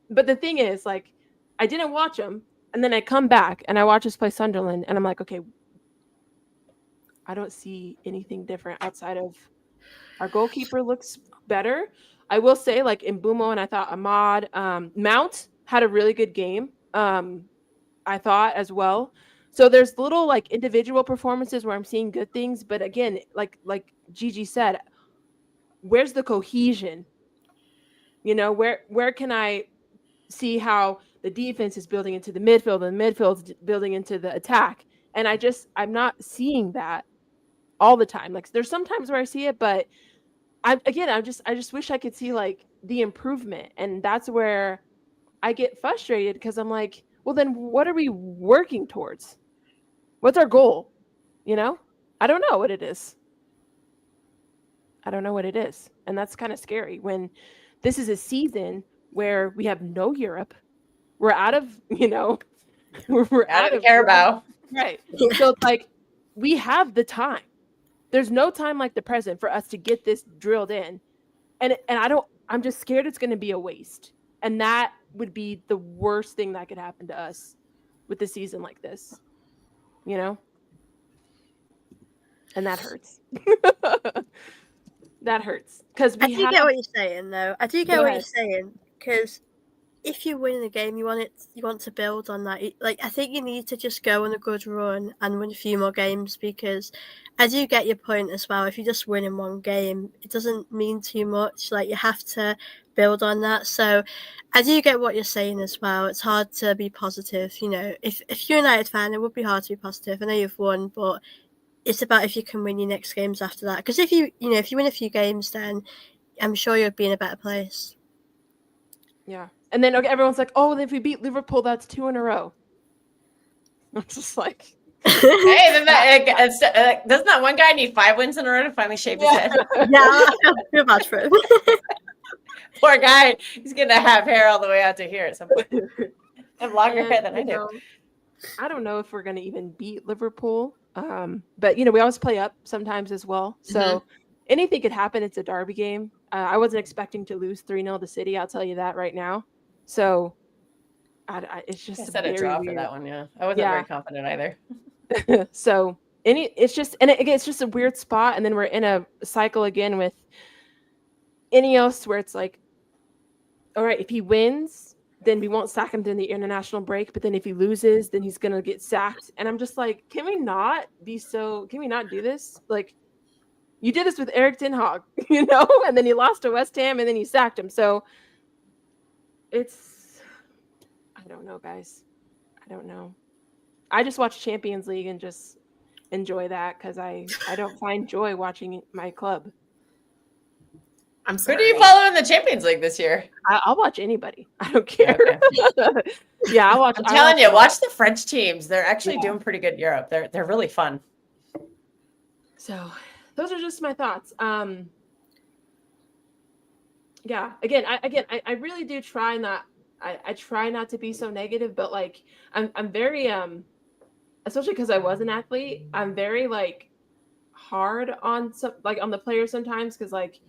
but the thing is, like, I didn't watch them, and then I come back and I watch us play Sunderland, and I'm like, okay, I don't see anything different outside of our goalkeeper looks better. I will say, like, in Mbumo, and I thought Ahmad, Mount had a really good game. I thought as well. So there's little like individual performances where I'm seeing good things, but again, like Gigi said, where's the cohesion? You know, where can I see how the defense is building into the midfield and the midfield's building into the attack? And I'm not seeing that all the time. Like, there's some times where I see it, but I just wish I could see like the improvement. And that's where I get frustrated, because I'm like, well, then what are we working towards? What's our goal? You know, I don't know what it is. And that's kind of scary when this is a season where we have no Europe. We're out of, you know, we're out of Carabao. Right. So it's like, we have the time. There's no time like the present for us to get this drilled in. And I'm just scared it's going to be a waste. And that would be the worst thing that could happen to us with a season like this. You know? And that hurts. That hurts. Because I do get what you're saying, though. I do get what you're saying, because if you win the game, you want to build on that. Like, I think you need to just go on a good run and win a few more games, because I do get your point as well. If you just win in one game, it doesn't mean too much. Like, you have to build on that. So I do get what you're saying as well. It's hard to be positive. You know, if you're a United fan, it would be hard to be positive. I know you've won, but it's about if you can win your next games after that. Because if you win a few games, then I'm sure you'll be in a better place. Yeah. And then everyone's like, oh, if we beat Liverpool, that's 2 in a row. I'm just like, Hey, then doesn't that one guy need 5 wins in a row to finally shave his head? Yeah, I feel bad for him. Poor guy. He's going to have hair all the way out to here at some point. I have longer hair than I do. I don't know if we're going to even beat Liverpool. But, you know, we always play up sometimes as well. So anything could happen. It's a derby game. I wasn't expecting to lose 3-0 to City. I'll tell you that right now. So it's just I said a draw for that one. Yeah. I wasn't very confident either. So it's just a weird spot. And then we're in a cycle again with Ineos where it's like, all right, if he wins, then we won't sack him during the international break. But then if he loses, then he's going to get sacked. And I'm just like, can we not do this? Like, you did this with Erik ten Hag, you know, and then he lost to West Ham and then you sacked him. So I don't know, guys. I don't know. I just watch Champions League and just enjoy that, because I don't find joy watching my club. I'm sorry. Who do you follow in the Champions League this year? I'll watch anybody. I don't care. Okay. Yeah, I'll watch. I'm telling you, watch the French teams. They're actually doing pretty good in Europe. They're really fun. So those are just my thoughts. Yeah, again, I really do try not. I try not to be so negative, but like I'm very especially because I was an athlete, I'm very like hard on on the players sometimes, because like,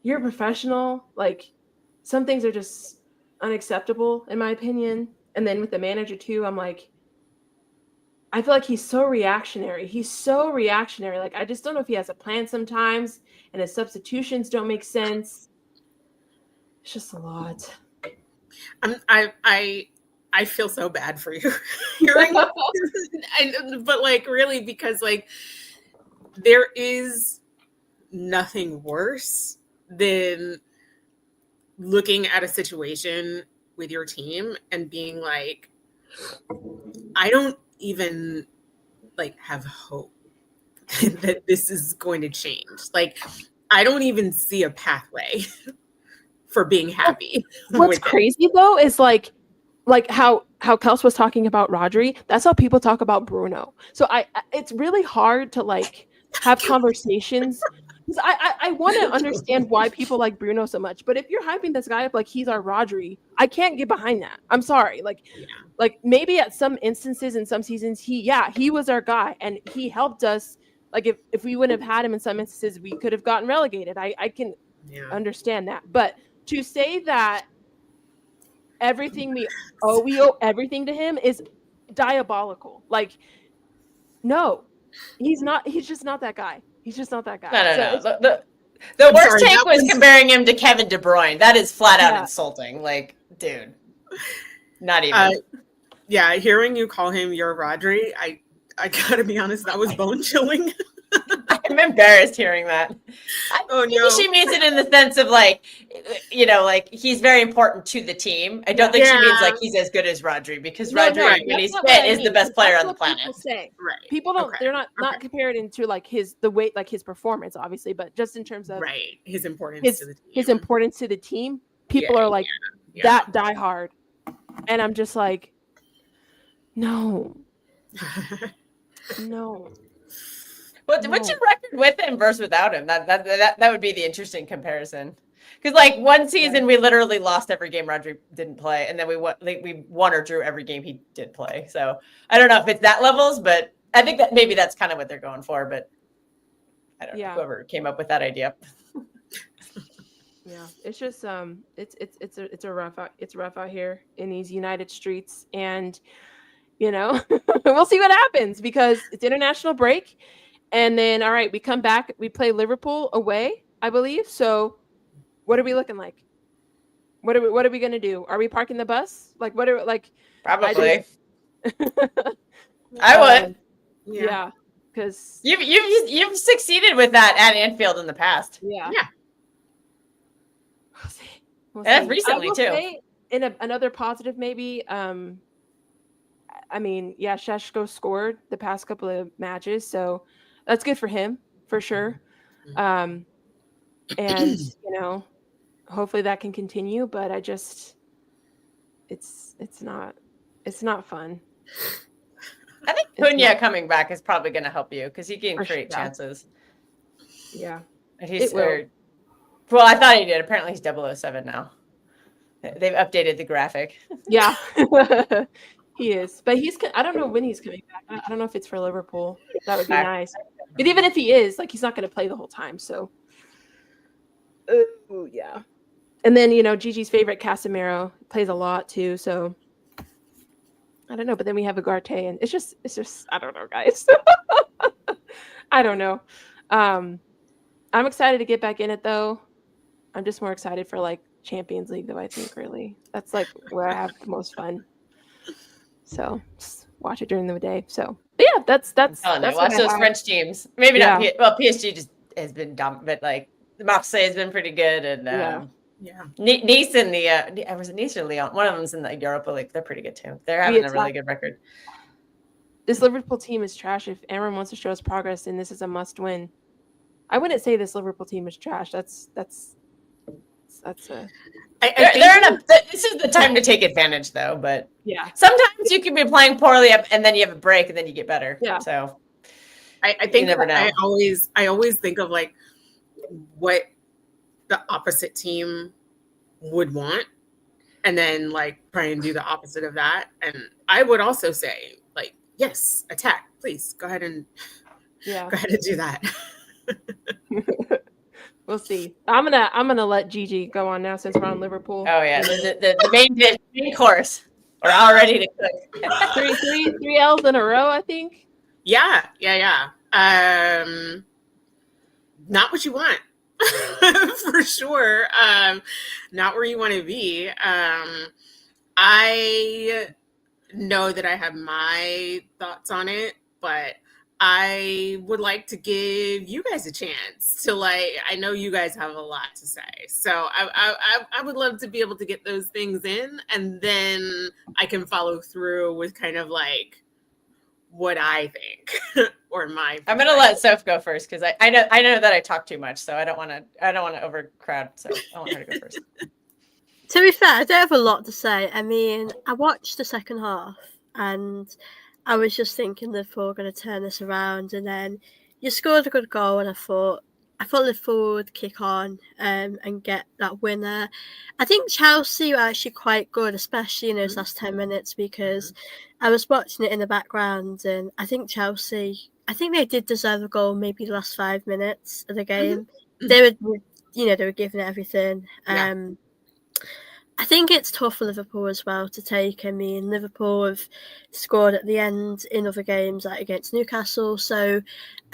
you're a professional, like some things are just unacceptable in my opinion. And then with the manager too, I'm like, I feel like he's so reactionary. Like, I just don't know if he has a plan sometimes, and his substitutions don't make sense. It's just a lot. I feel so bad for you. Hearing but like really because like there is nothing worse than looking at a situation with your team and being like, I don't even like have hope that this is going to change. Like, I don't even see a pathway for being happy. What's with it. crazy though is like how Kels was talking about Rodri. That's how people talk about Bruno. So it's really hard to like have conversations. I want to understand why people like Bruno so much, but if you're hyping this guy up like he's our Rodri, I can't get behind that. I'm sorry. Like maybe at some instances in some seasons, he was our guy and he helped us. Like if we wouldn't have had him in some instances, we could have gotten relegated. I can understand that. But to say that we owe everything to him is diabolical. Like, no, he's not. He's just not that guy. He's just not that guy. No. The worst take was comparing him to Kevin De Bruyne. That is flat out insulting. Like, dude, not even. Hearing you call him your Rodri, I gotta be honest, that was bone chilling. I'm embarrassed hearing that. Oh no. She means it in the sense of like, you know, like he's very important to the team. I don't think she means like he's as good as Rodri because Rodri, when he's fit, is the best player on the planet. People say. Right. People don't. They're not compared into like his performance, obviously, but just in terms of his importance to the team. His importance to the team. People are like that die hard, and I'm just like, no. No. What's your record with him versus without him? That would be the interesting comparison. Because like one season we literally lost every game Rodri didn't play, and then we won or drew every game he did play. So I don't know if it's that levels, but I think that maybe that's kind of what they're going for. But I don't know whoever came up with that idea. Yeah, it's just it's rough out here in these United streets, and you know we'll see what happens because it's international break. And then, all right, we come back. We play Liverpool away, I believe. So, what are we looking like? What are we gonna do? Are we parking the bus? Like, what are like? Probably. I would. Yeah, because you've succeeded with that at Anfield in the past. Yeah. We'll and see. Recently too. Say in another positive, maybe. I mean, Šeško scored the past couple of matches, so. That's good for him, for sure. And, you know, hopefully that can continue, but it's not fun. I think Cunha coming back is probably going to help you because he can create chances. Yeah. And he's well, I thought he did. Apparently he's 007 now. They've updated the graphic. Yeah. He is, but I don't know when he's coming back. I don't know if it's for Liverpool. That would be nice. But even if he is, like, he's not going to play the whole time. So, yeah. And then, you know, Gigi's favorite Casemiro plays a lot too. So, I don't know. But then we have Ugarte, and it's just, I don't know, guys. I don't know. I'm excited to get back in it though. I'm just more excited for like Champions League though. I think really that's like where I have the most fun. So just watch it during the day. So but yeah, that's watch those French teams. Maybe not. PSG just has been dumb, but like Marseille has been pretty good, and Nice and was it Nice or Lyon? One of them's in the Europa League. They're pretty good too. They're having a really good record. This Liverpool team is trash. If Amram wants to show us progress, then this is a must win. I wouldn't say this Liverpool team is trash. This is the time to take advantage though, but sometimes you can be playing poorly and then you have a break and then you get better. Yeah. So I think you never know. I always think of like what the opposite team would want and then like try and do the opposite of that. And I would also say like, yes, attack, please go ahead and do that. We'll see. I'm gonna let Gigi go on now since we're on Liverpool. Oh yeah, the main course. We're all ready to cook. three L's in a row, I think. Yeah. Not what you want, for sure. Not where you want to be. I know that I have my thoughts on it, but I would like to give you guys a chance to I know you guys have a lot to say. So I would love to be able to get those things in, and then I can follow through with kind of what I think or my. I'm gonna let Soph go first because I know that I talk too much, so I don't want to overcrowd. So I want her to go first. To be fair, I don't have a lot to say. I mean, I watched the second half and I was just thinking Liverpool were going to turn this around, and then you scored a good goal, and I thought Liverpool would kick on and get that winner. I think Chelsea were actually quite good, especially in those last 10 minutes, because I was watching it in the background, and I think Chelsea, they did deserve a goal maybe the last 5 minutes of the game. They were giving it everything. I think it's tough for Liverpool as well to take. I mean, Liverpool have scored at the end in other games, like against Newcastle. So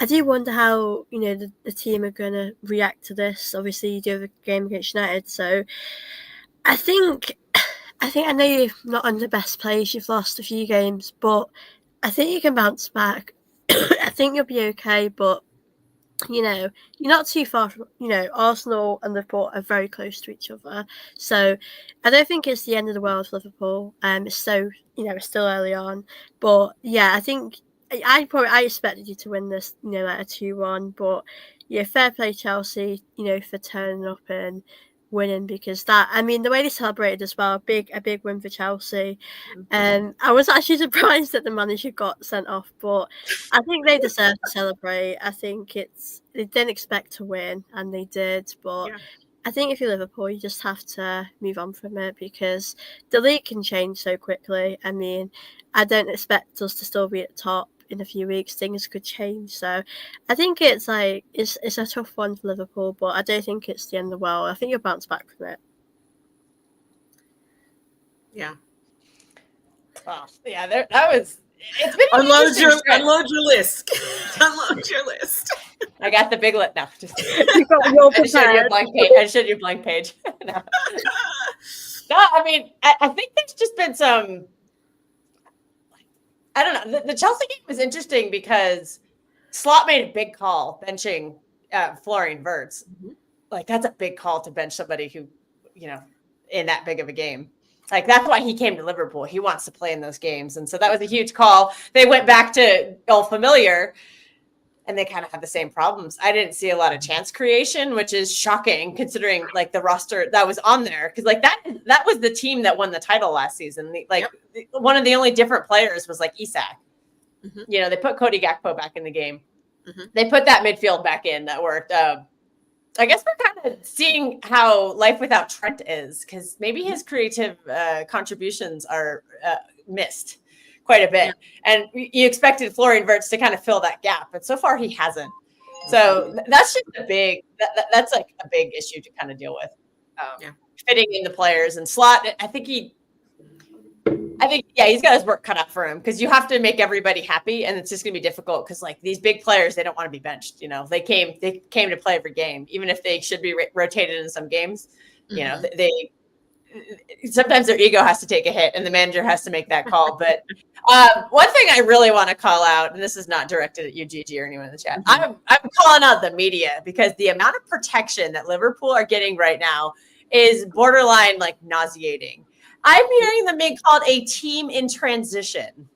I do wonder how, the team are going to react to this. Obviously, you do have a game against United. So I know you're not on the best place. You've lost a few games, but I think you can bounce back. I think you'll be okay, but you're not too far from, Arsenal and Liverpool are very close to each other. So I don't think it's the end of the world for Liverpool. It's so, it's still early on. But yeah, I think I expected you to win this, like a 2-1. But yeah, fair play Chelsea, for turning up and winning, because the way they celebrated as well, a big win for Chelsea. I was actually surprised that the manager got sent off, but I think they deserve to celebrate. I think they didn't expect to win, and they did, but I think if you're Liverpool, you just have to move on from it, because the league can change so quickly. I mean, I don't expect us to still be at the top in a few weeks. Things could change, so I think it's a tough one for Liverpool, but I don't think it's the end of the world. I think you'll bounce back from it. Yeah. Oh, yeah, that was. It's been unload your list. Unload your list. I got the big list. No, just I showed you a blank page. No, I mean, I think there's just been some. I don't know. The Chelsea game was interesting because Slot made a big call benching Florian Wirtz. That's a big call to bench somebody who, in that big of a game. That's why he came to Liverpool. He wants to play in those games. And so that was a huge call. They went back to Old Familiar, and they kind of had the same problems. I didn't see a lot of chance creation, which is shocking considering the roster that was on there. Because that was the team that won the title last season. One of the only different players was Isak. They put Cody Gakpo back in the game. They put that midfield back in that worked. I guess we're kind of seeing how life without Trent is, because maybe his creative contributions are missed quite a bit. And you expected Florian Wirtz to kind of fill that gap, but so far he hasn't. So that's just that's a big issue to kind of deal with. Fitting in the players and Slot. I think he's got his work cut out for him, because you have to make everybody happy, and it's just gonna be difficult because these big players, they don't want to be benched. They came to play every game, even if they should be rotated in some games. They sometimes their ego has to take a hit, and the manager has to make that call. But one thing I really want to call out, and this is not directed at you, Gigi, or anyone in the chat. I'm calling out the media, because the amount of protection that Liverpool are getting right now is borderline nauseating. I'm hearing them being called a team in transition.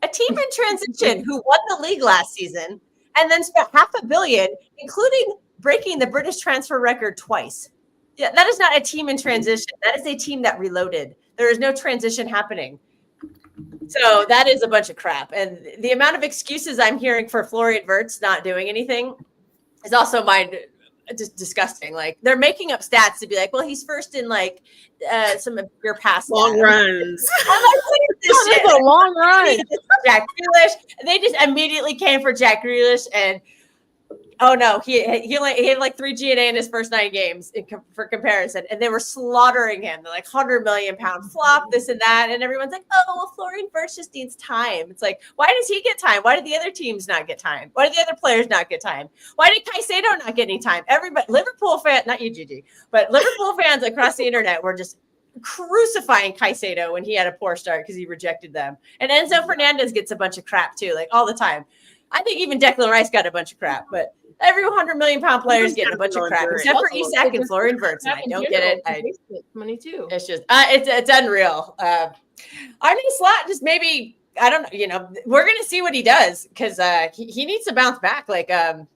A team in transition who won the league last season and then spent $500 million, including breaking the British transfer record twice. Yeah, that is not a team in transition. That is a team that reloaded. There is no transition happening. So that is a bunch of crap. And the amount of excuses I'm hearing for Florian Wirtz not doing anything is also just disgusting. They're making up stats to be well, he's first in some of your past long runs. That's a long run. Jack Grealish. They just immediately came for Jack Grealish, and oh no, he had 3 G&A in his first 9 games for comparison, and they were slaughtering him. They're £100 million flop, this and that, and everyone's oh well, Florian Wirtz just needs time. It's why does he get time? Why did the other teams not get time? Why did the other players not get time? Why did Caicedo not get any time? Everybody, Liverpool fans, not you, Gigi, but Liverpool fans across the internet were just crucifying Caicedo when he had a poor start because he rejected them. And Enzo Fernandez gets a bunch of crap too, like all the time. I think even Declan Rice got a bunch of crap, but every 100 million pound player is getting a bunch of crap, except for Isak and Florian Wirtz. And I don't get it. Money too. It's just, it's unreal. Arne Slot just maybe, I don't know, we're going to see what he does because he needs to bounce back. Like, and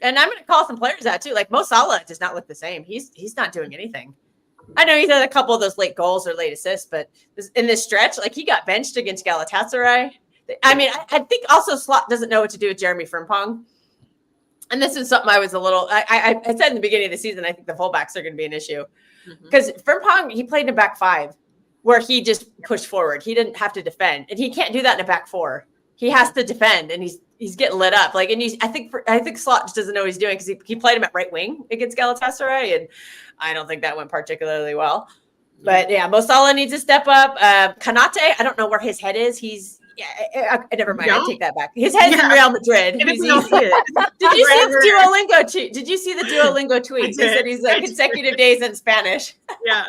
I'm going to call some players out too. Like Mo Salah does not look the same. He's not doing anything. I know he's had a couple of those late goals or late assists, but in this stretch, like he got benched against Galatasaray. I mean, I think also Slot doesn't know what to do with Jeremy Frimpong. And this is something I was a little, I said in the beginning of the season, I think the fullbacks are going to be an issue. Because Frimpong, he played in a back five where he just pushed forward. He didn't have to defend. And he can't do that in a back four. He has to defend, and he's getting lit up. Like, and I think Slot just doesn't know what he's doing because he played him at right wing against Galatasaray, and I don't think that went particularly well. But yeah, Mo Salah needs to step up. Kanate, I don't know where his head is. Never mind. I take that back. His head's in Real Madrid. Did you see the Duolingo? Did you see the Duolingo tweets? He said he's consecutive days in Spanish. Yeah.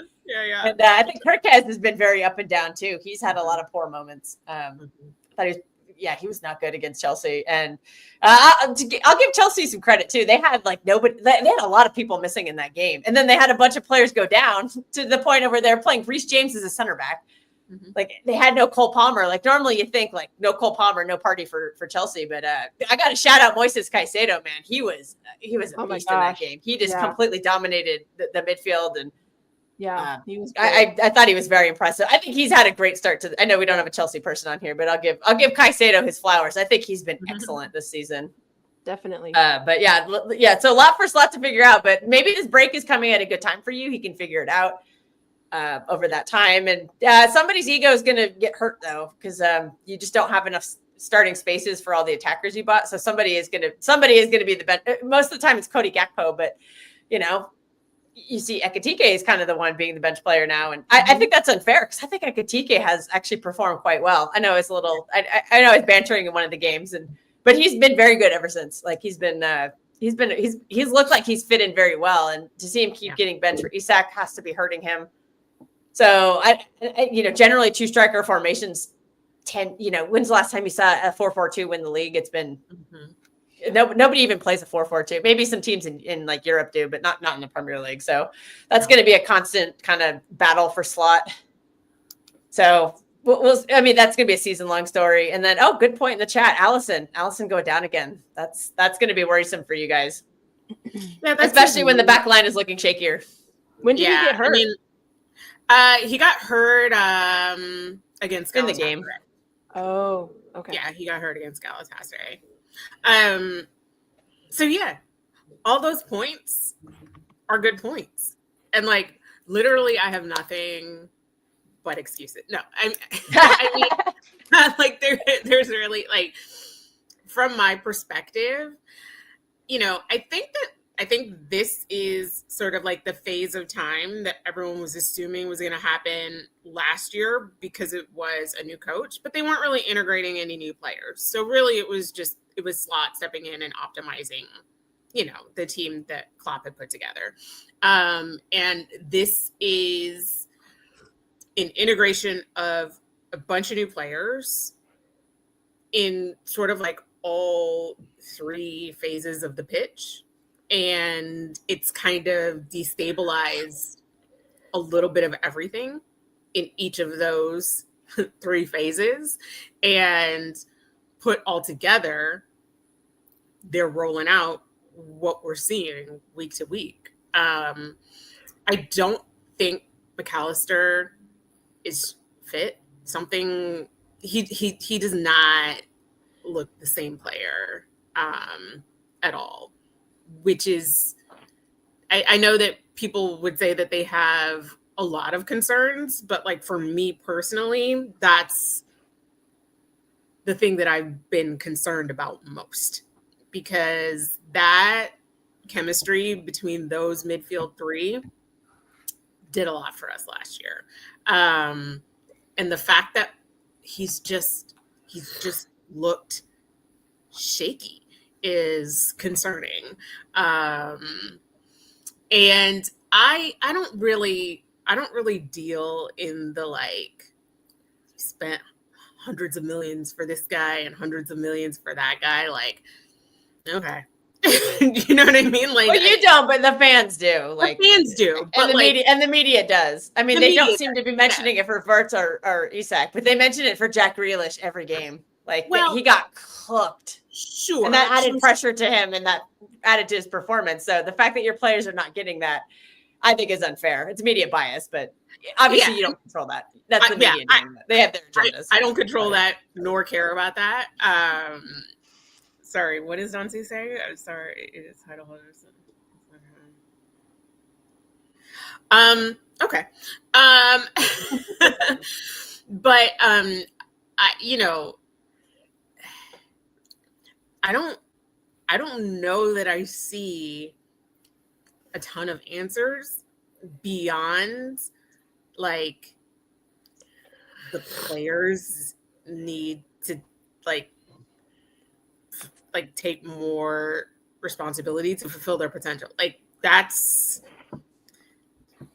And I think Kirkez has been very up and down too. He's had a lot of poor moments. He was not good against Chelsea. And I'll give Chelsea some credit too. They had they had a lot of people missing in that game. And then they had a bunch of players go down to the point where they're playing Reece James as a center back. Like they had no Cole Palmer. Like normally you think like no Cole Palmer, no party for Chelsea. But I got to shout out Moises Caicedo, man. He was a beast in that game. He just completely dominated the midfield. And he was I thought he was very impressive. I think he's had a great start I know we don't have a Chelsea person on here, but I'll give Caicedo his flowers. I think he's been excellent this season. Definitely. But yeah. So a lot for Slot to figure out, but maybe this break is coming at a good time for you. He can figure it out over that time. And somebody's ego is going to get hurt though, because you just don't have enough starting spaces for all the attackers you bought. So somebody is going to be the bench. Most of the time it's Cody Gakpo, but you see Ekitike is kind of the one being the bench player now. And I think that's unfair because I think Ekitike has actually performed quite well. I know it's a little, I know it's bantering in one of the games, but he's been very good ever since. Like he's looked like he's fit in very well. And to see him keep getting benched for Isak has to be hurting him. So I generally two striker formations when's the last time you saw a 4-4-2 win the league? It's been, nobody even plays a 4-4-2. Maybe some teams in like Europe do, but not in the Premier League. So that's going to be a constant kind of battle for Slot. So that's going to be a season-long story. And then, good point in the chat, Allison go down again. That's going to be worrisome for you guys, especially when the back line is looking shakier. When did he get hurt? He got hurt against Galatasaray. In the game. Oh, okay. Yeah, he got hurt against Galatasaray. So yeah, all those points are good points. And like literally I have nothing but excuses. No, I mean like there's really like from my perspective, I think this is sort of like the phase of time that everyone was assuming was going to happen last year because it was a new coach, but they weren't really integrating any new players. So really it was Slot stepping in and optimizing, the team that Klopp had put together. And this is an integration of a bunch of new players in sort of like all three phases of the pitch. And it's kind of destabilized a little bit of everything in each of those three phases. And put all together, they're rolling out what we're seeing week to week. I don't think McAllister is fit. He does not look the same player at all. Which is, I know that people would say that they have a lot of concerns, but like for me personally, that's the thing that I've been concerned about most, because that chemistry between those midfield three did a lot for us last year. And the fact that he's just looked shaky is concerning. And I don't really I don't really deal in the like spent hundreds of millions for this guy and hundreds of millions for that guy. Like, okay. You know what I mean? Like, well, you don't, but the fans do. Like the fans do, but and the media does. I mean, they don't seem to be mentioning it for Wirtz or Isak, but they mention it for Jack Grealish every game. Like, he got cooked. Sure. And that added pressure to him, and that added to his performance. So the fact that your players are not getting that, I think, is unfair. It's media bias, but obviously you don't control that. That's the media doing that. They have their agendas. I don't control that nor care about that. Sorry, what does Dancy say? I'm sorry, it is title holders. Okay. But I I don't know that I see a ton of answers beyond like the players need to like take more responsibility to fulfill their potential. Like that's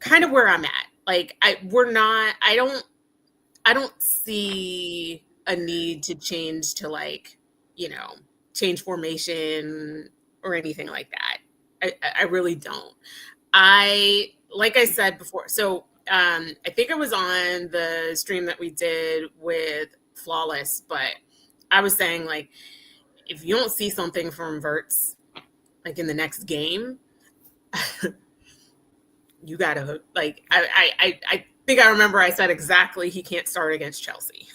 kind of where I'm at. Like I don't see a need to change to like, change formation or anything like that. I really don't. Like I said before, so I think I was on the stream that we did with Flawless, but I was saying like, if you don't see something from Wirtz like in the next game, you gotta like I think I remember I said exactly he can't start against Chelsea.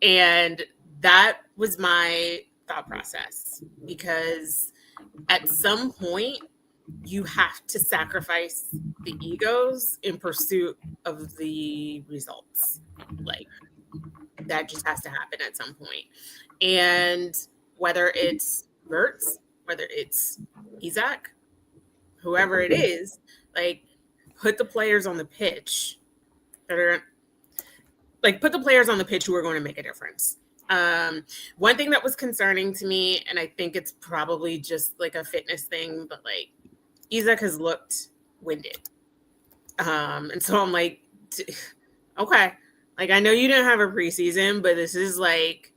And that was my thought process, because at some point you have to sacrifice the egos in pursuit of the results. Like that just has to happen at some point. And whether it's Wirtz, whether it's Isak, whoever it is, like put the players on the pitch that are like put the players on the pitch who are going to make a difference. One thing that was concerning to me, and I think it's probably just like a fitness thing, but like Isak has looked winded. And so I'm like, okay, like I know you didn't have a preseason, but this is like,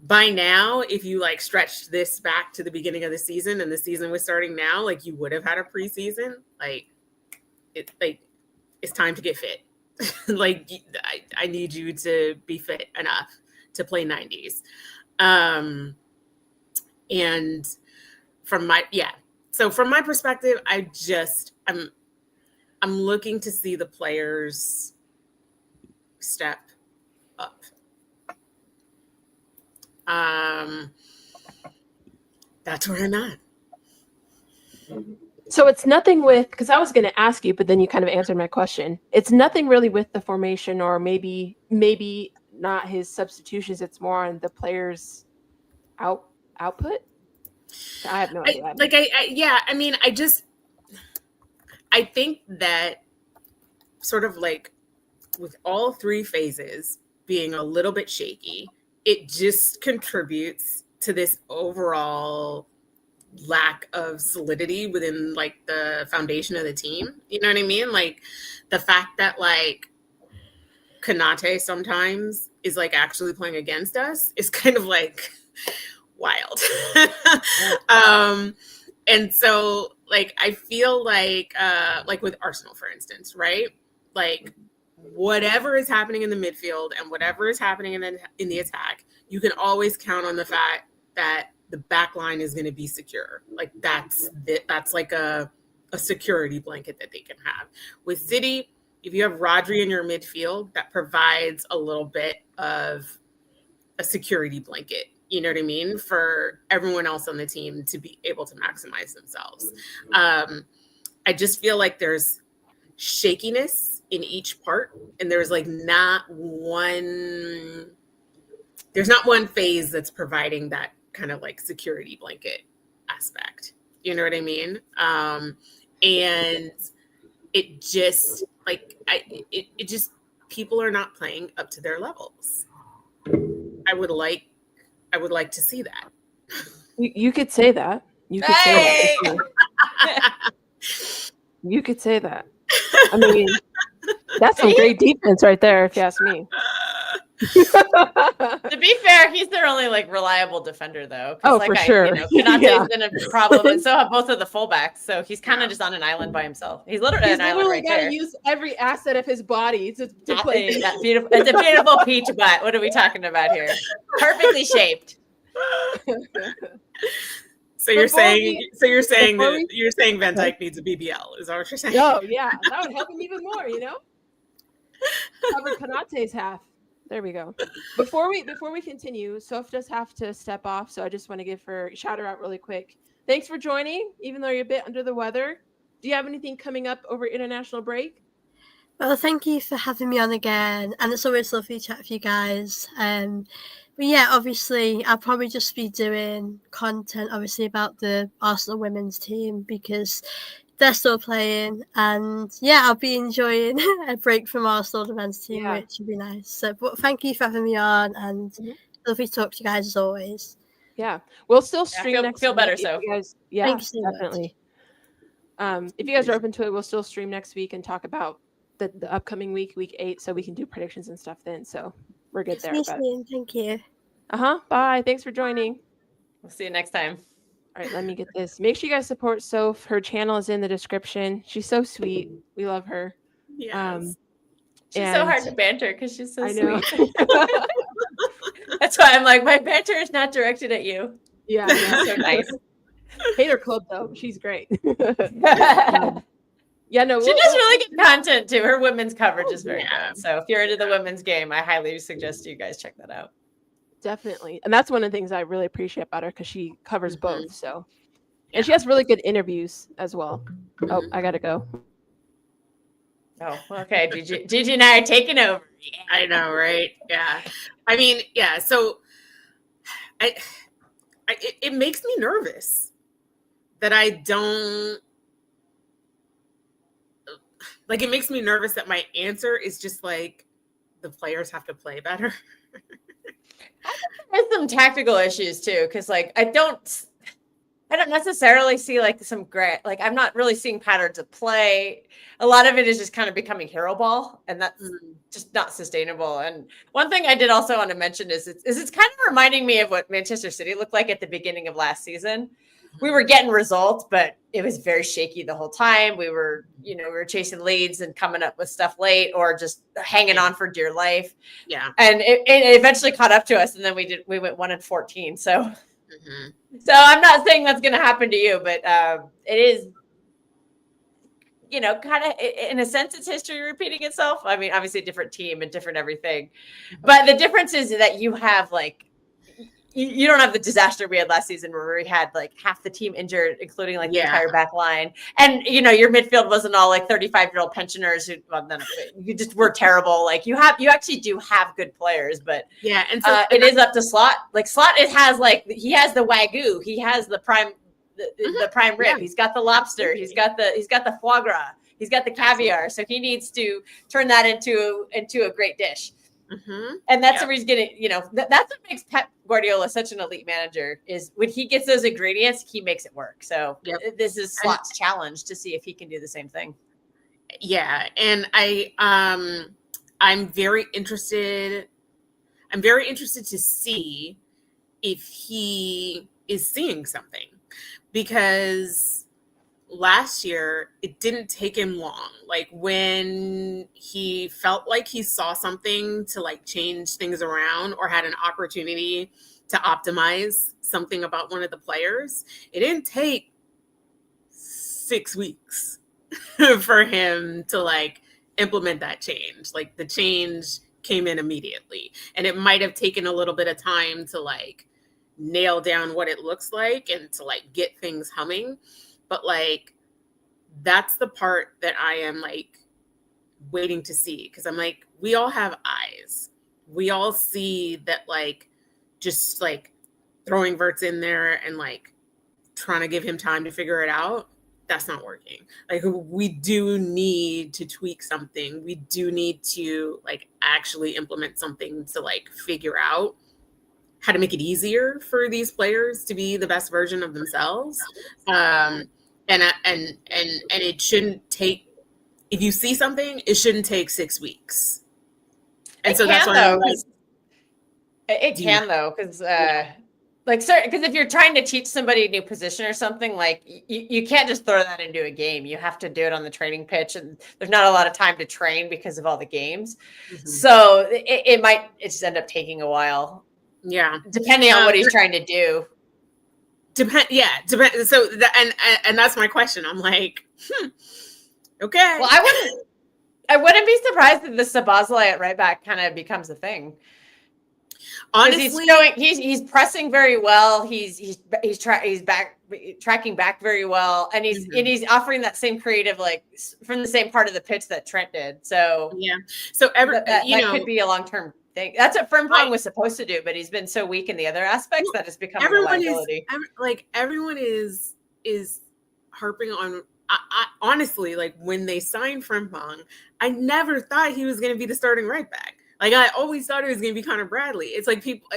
by now, if you like stretched this back to the beginning of the season and the season was starting now, like you would have had a preseason. Like it's time to get fit. Like I need you to be fit enough to play 90s. And from my perspective, I'm looking to see the players step up. That's where I'm at. So it's nothing with, because I was going to ask you, but then you kind of answered my question. It's nothing really with the formation, or maybe not his substitutions. It's more on the players' output. I have no idea. I think that sort of like with all three phases being a little bit shaky, it just contributes to this overall lack of solidity within like the foundation of the team. You know what I mean? Like the fact that like Konate sometimes is like actually playing against us is kind of like wild. And so like I feel like with Arsenal, for instance, right? Like whatever is happening in the midfield and whatever is happening in the attack, you can always count on the fact that the back line is going to be secure. Like that's like a security blanket that they can have. With City, if you have Rodri in your midfield, that provides a little bit of a security blanket. You know what I mean? For everyone else on the team to be able to maximize themselves. I just feel like there's shakiness in each part, and there's not one phase that's providing that kind of like security blanket aspect. You know what I mean? And it just it just people are not playing up to their levels. I would like to see that. You could say that. You could say that. You could say that. I mean, that's some great defense right there, if you ask me. To be fair, he's their only like reliable defender though. Oh, for sure. Kanate's been a problem, and so have both of the fullbacks. So he's kind of just on an island by himself. He's literally an island right there. Got to use every asset of his body to play. That beautiful. It's a beautiful peach butt. What are we talking about here? Perfectly shaped. So you're saying Van Dijk needs a BBL? Is that what you're saying? Oh yeah, that would help him even more. Cover Kanate's half. There we go. Before we continue, Soph does have to step off, so I just want to give her shout her out really quick. Thanks for joining, even though you're a bit under the weather. Do you have anything coming up over international break? Well, thank you for having me on again, and it's always lovely to chat with you guys. But yeah, obviously, I'll probably just be doing content, obviously, about the Arsenal women's team because they're still playing. And yeah, I'll be enjoying a break from Arsenal, the men's team, which would be nice. So, but thank you for having me on, and lovely to talk to you guys as always. Yeah, we'll still stream next week. Feel better, so. Yeah, thank you so definitely. If you guys are open to it, we'll still stream next week and talk about the upcoming week 8, so we can do predictions and stuff then. So we're good there. Thank you. Bye. Thanks for joining. We'll see you next time. All right, let me get this. Make sure you guys support Soph. Her channel is in the description. She's so sweet. We love her. Yes. She's so hard to banter because she's so sweet. That's why I'm like, my banter is not directed at you. Yeah, so nice. Hater club though. She's great. She does really good content too. Her women's coverage is very good. So if you're into the women's game, I highly suggest you guys check that out. Definitely. And that's one of the things I really appreciate about her because she covers both. So, and she has really good interviews as well. Oh, I gotta go. Oh, okay. Gigi and I are taking over. Yeah. I know, right? Yeah. I mean, yeah. So, it makes me nervous that I don't. Like, it makes me nervous that my answer is just like the players have to play better. There's some tactical issues too, because like I don't necessarily see like some great, like I'm not really seeing patterns of play. A lot of it is just kind of becoming hero ball, and that's just not sustainable. And one thing I did also want to mention is it's kind of reminding me of what Manchester City looked like at the beginning of last season. We were getting results, but it was very shaky the whole time. We were chasing leads and coming up with stuff late or just hanging on for dear life. Yeah. And it eventually caught up to us. And then we went 1-14. So, so I'm not saying that's going to happen to you, but it is, kind of in a sense, it's history repeating itself. I mean, obviously a different team and different everything, but the difference is that you have like, you don't have the disaster we had last season where we had like half the team injured, including like the entire back line. And, your midfield wasn't all like 35-year-old pensioners who, well, none of it. You just were terrible. Like you actually do have good players, but and so it is up to Slot. Like Slot he has the Wagyu. He has the prime, the prime rib. Yeah. He's got the lobster. He's got the foie gras. He's got the caviar. So he needs to turn that into a great dish. And that's where he's getting, that's what makes Pep Guardiola such an elite manager is when he gets those ingredients, he makes it work. So this is Slot's challenge to see if he can do the same thing. Yeah. And I'm very interested to see if he is seeing something, because last year it didn't take him long. Like when he felt like he saw something to like change things around or had an opportunity to optimize something about one of the players, it didn't take 6 weeks for him to like implement that change. Like the change came in immediately, and it might have taken a little bit of time to like nail down what it looks like and to like get things humming. But like, that's the part that I am like waiting to see. Cause I'm like, we all have eyes. We all see that like, just like throwing Verts in there and like trying to give him time to figure it out. That's not working. Like we do need to tweak something. We do need to like actually implement something to like figure out how to make it easier for these players to be the best version of themselves. And it shouldn't take, if you see something, it shouldn't take 6 weeks. And It so that's can, why I'm though, like, 'cause it can though, because like, certain, because if you're trying to teach somebody a new position or something, like you can't just throw that into a game. You have to do it on the training pitch, and there's not a lot of time to train because of all the games. So it might just end up taking a while, yeah, depending on what he's trying to do. depend. So and that's my question. I'm like, okay. Well, I wouldn't be surprised if the Szoboszlai at right back kind of becomes a thing. Honestly, he's pressing very well. He's tracking back very well, and he's offering that same creative, like from the same part of the pitch that Trent did. So yeah, so that could be a long-term thing. That's what Frimpong was supposed to do, but he's been so weak in the other aspects that it's become a liability. Everyone is harping on. I honestly, like, when they signed Frimpong, I never thought he was going to be the starting right back. Like, I always thought it was going to be Connor Bradley. It's like people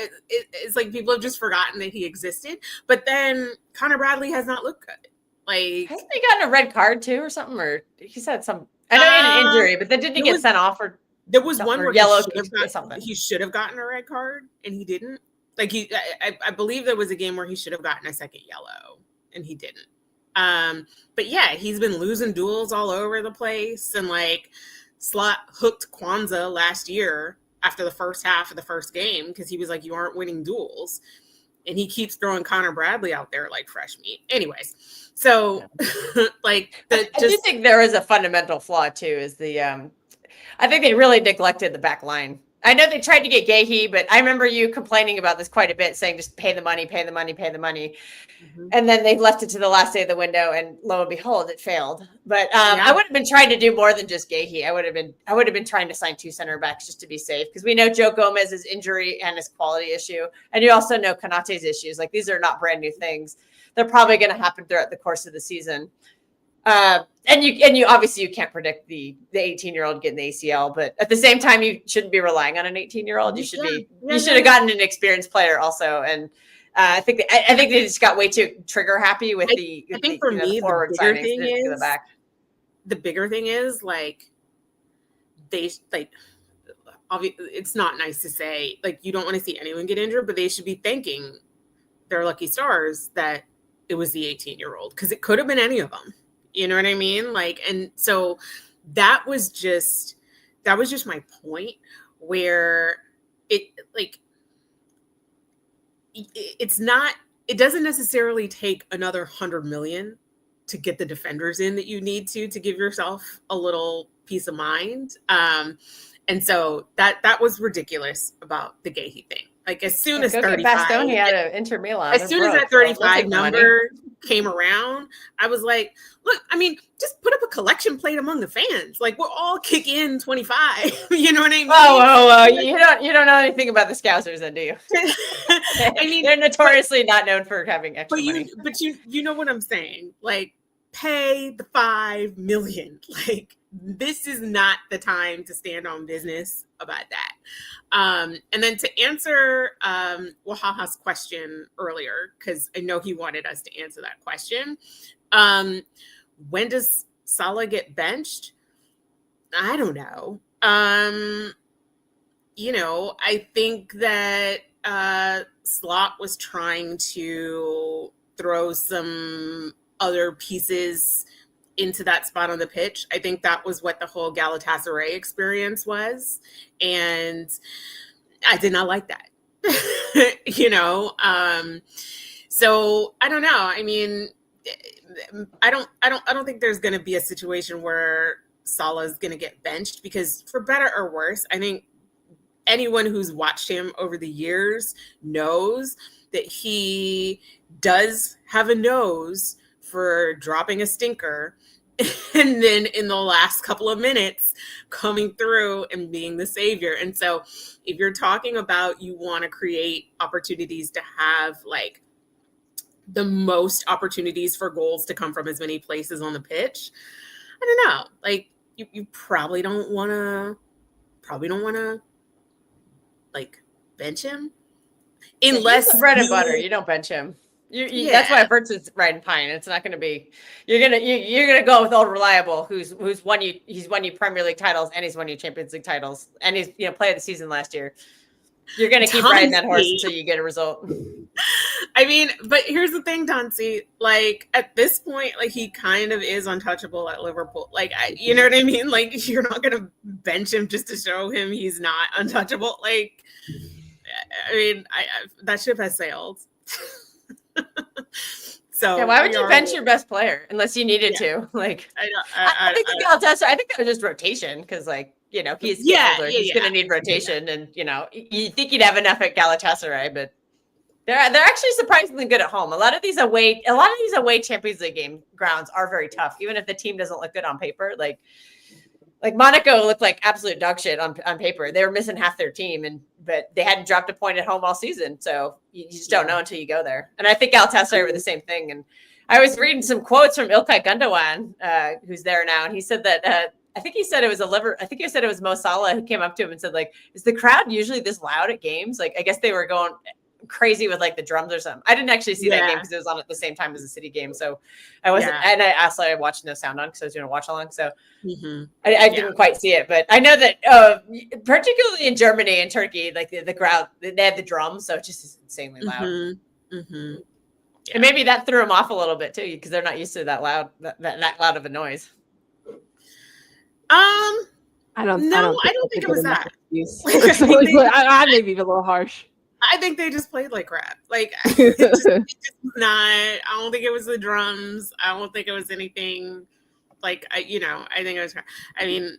have just forgotten that he existed. But then Connor Bradley has not looked good. Like, hasn't he gotten a red card too, or something? Or he said some. I know he had an injury, but then didn't he get sent off? Or there was one where yellow he should have gotten a red card and he didn't. Like, I believe there was a game where he should have gotten a second yellow and he didn't. But yeah, he's been losing duels all over the place, and like Slot hooked Kwanzaa last year after the first half of the first game because he was like, you aren't winning duels, and he keeps throwing Connor Bradley out there like fresh meat. Anyways, so like I do think there is a fundamental flaw too. Is the I think they really neglected the back line. I know they tried to get Gahey, but I remember you complaining about this quite a bit, saying just pay the money, pay the money, pay the money. Mm-hmm. And then they left it to the last day of the window, and lo and behold, it failed. But I would have been trying to do more than just Gahey. I would have been trying to sign 2 center backs just to be safe, because we know Joe Gomez's injury and his quality issue, and you also know Konate's issues. Like, these are not brand new things. They're probably going to happen throughout the course of the season. And you obviously you can't predict the 18-year-old getting the ACL, but at the same time, you shouldn't be relying on an 18-year-old. You should have gotten an experienced player also. And I think they just got way too trigger happy with the forward signings. The bigger thing is like it's not nice to say, like, you don't want to see anyone get injured, but they should be thanking their lucky stars that it was the 18-year-old, because it could have been any of them. You know what I mean? Like, and so that was just my point, where it doesn't necessarily take another 100 million to get the defenders in that you need to give yourself a little peace of mind. And so that was ridiculous about the Gahey thing. Like, as soon as 35, Bastoni out of Inter Milan, as soon as that 35 number came around, I was like, look, I mean, just put up a collection plate among the fans. Like, we'll all kick in 25. You know what I mean? Oh, you don't know anything about the Scousers, then, do you? I mean, they're notoriously not known for having extra money. But you know what I'm saying? Like, pay the 5 million. Like, this is not the time to stand on business about that. And then to answer Wahaha's question earlier, because I know he wanted us to answer that question. When does Salah get benched? I don't know. I think that Slot was trying to throw some other pieces into that spot on the pitch. I think that was what the whole Galatasaray experience was. And I did not like that. So I don't know. I mean, I don't think there's going to be a situation where Salah is going to get benched, because for better or worse, I think anyone who's watched him over the years knows that he does have a nose for dropping a stinker and then in the last couple of minutes coming through and being the savior. And so if you're talking about, you want to create opportunities to have like the most opportunities for goals to come from as many places on the pitch, I don't know, like you probably don't want to like bench him. Unless He's the bread and you- butter, you don't bench him. You Yeah. That's why Verts is riding Pine. It's not going to be. You're gonna go with old reliable, he's won you Premier League titles and he's won you Champions League titles and he's player of the season last year. You're gonna keep riding that horse until you get a result. I mean, but here's the thing, Dancy. Like at this point, like he kind of is untouchable at Liverpool. Like you know what I mean? Like you're not gonna bench him just to show him he's not untouchable. Like, I mean, that ship has sailed. So Yeah, why would you bench your best player unless you needed to? Like, I think I think that was just rotation because, like, he's older. He's going to need rotation, and you think he'd have enough at Galatasaray, but they're actually surprisingly good at home. A lot of these away Champions League game grounds are very tough, even if the team doesn't look good on paper. Like Monaco looked like absolute dog shit on paper. They were missing half their team, but they hadn't dropped a point at home all season. So you just don't know until you go there. And I think Galatasaray were the same thing. And I was reading some quotes from İlkay Gundogan, who's there now, and he said that I think he said it was Mo Salah who came up to him and said, like, is the crowd usually this loud at games? Like, I guess they were going crazy with like the drums or something. I didn't actually see that game because it was on at the same time as the City game, so I wasn't. And I watched no sound on because I was doing a watch along, so I didn't quite see it. But I know that particularly in Germany and Turkey, like the crowd, they have the drums, so it's just insanely loud. And maybe that threw them off a little bit too because they're not used to that loud loud of a noise. I don't think it was that. I may be a little harsh. I think they just played like crap. Like it's just not. I don't think it was the drums. I don't think it was anything. Like I think it was. I mean,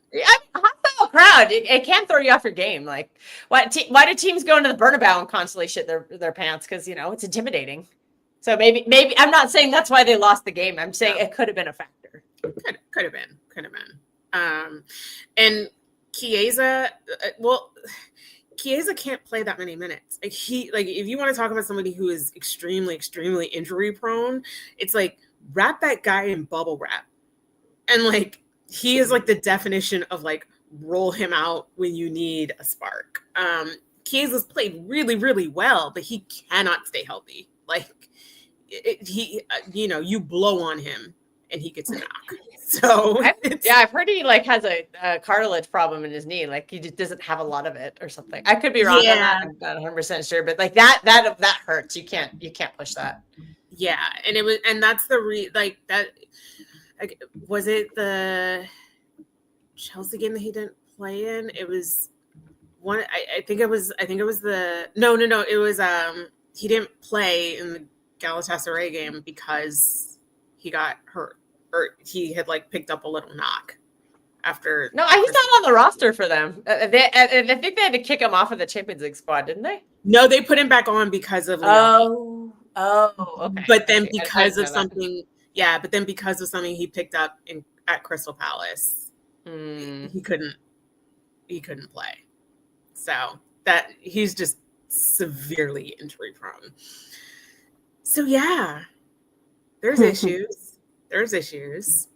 hostile crowd. It can throw you off your game. Like why do teams go into the Bernabeu and constantly shit their pants? Because it's intimidating. So maybe I'm not saying that's why they lost the game. I'm saying it could have been a factor. Could have been. And Chiesa. Chiesa can't play that many minutes. Like if you want to talk about somebody who is extremely, extremely injury prone, it's like wrap that guy in bubble wrap. And like he is like the definition of like roll him out when you need a spark. Chiesa's played really, really well, but he cannot stay healthy. Like you blow on him and he gets a knock. So I've heard he like has a cartilage problem in his knee. Like he just doesn't have a lot of it or something. I could be wrong on that. I'm not 100% sure, but like that hurts. You can't push that. Yeah, and that's was it the Chelsea game that he didn't play in? It was one. I think it was the no. It was he didn't play in the Galatasaray game because he got hurt. Or he had like picked up a little knock after. No, he's not on the roster for them. I think they had to kick him off of the Champions League squad, didn't they? No, they put him back on because of. Okay. But then because of something, he picked up at Crystal Palace, he couldn't play. So that he's just severely injury prone. So yeah, there's issues. There's issues.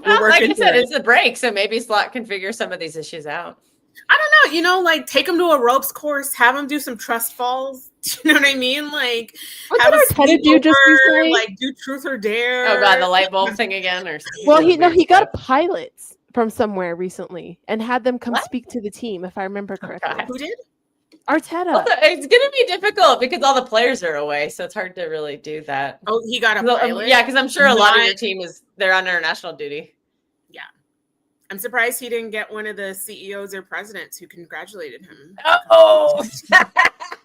Well, like I said, it's a break, so maybe Slot can figure some of these issues out. I don't know, like take him to a ropes course, have him do some trust falls. You know what I mean? Like, what did Arteta do just recently? Like, do truth or dare. Oh god, the light bulb thing again, or well, he got a pilot from somewhere recently and had them come speak to the team, if I remember correctly. Who did? Arteta. Well, it's going to be difficult because all the players are away, so it's hard to really do that. Oh, he got a pilot? Yeah, because I'm sure a lot of your team they're on international duty. Yeah. I'm surprised he didn't get one of the CEOs or presidents who congratulated him. Oh!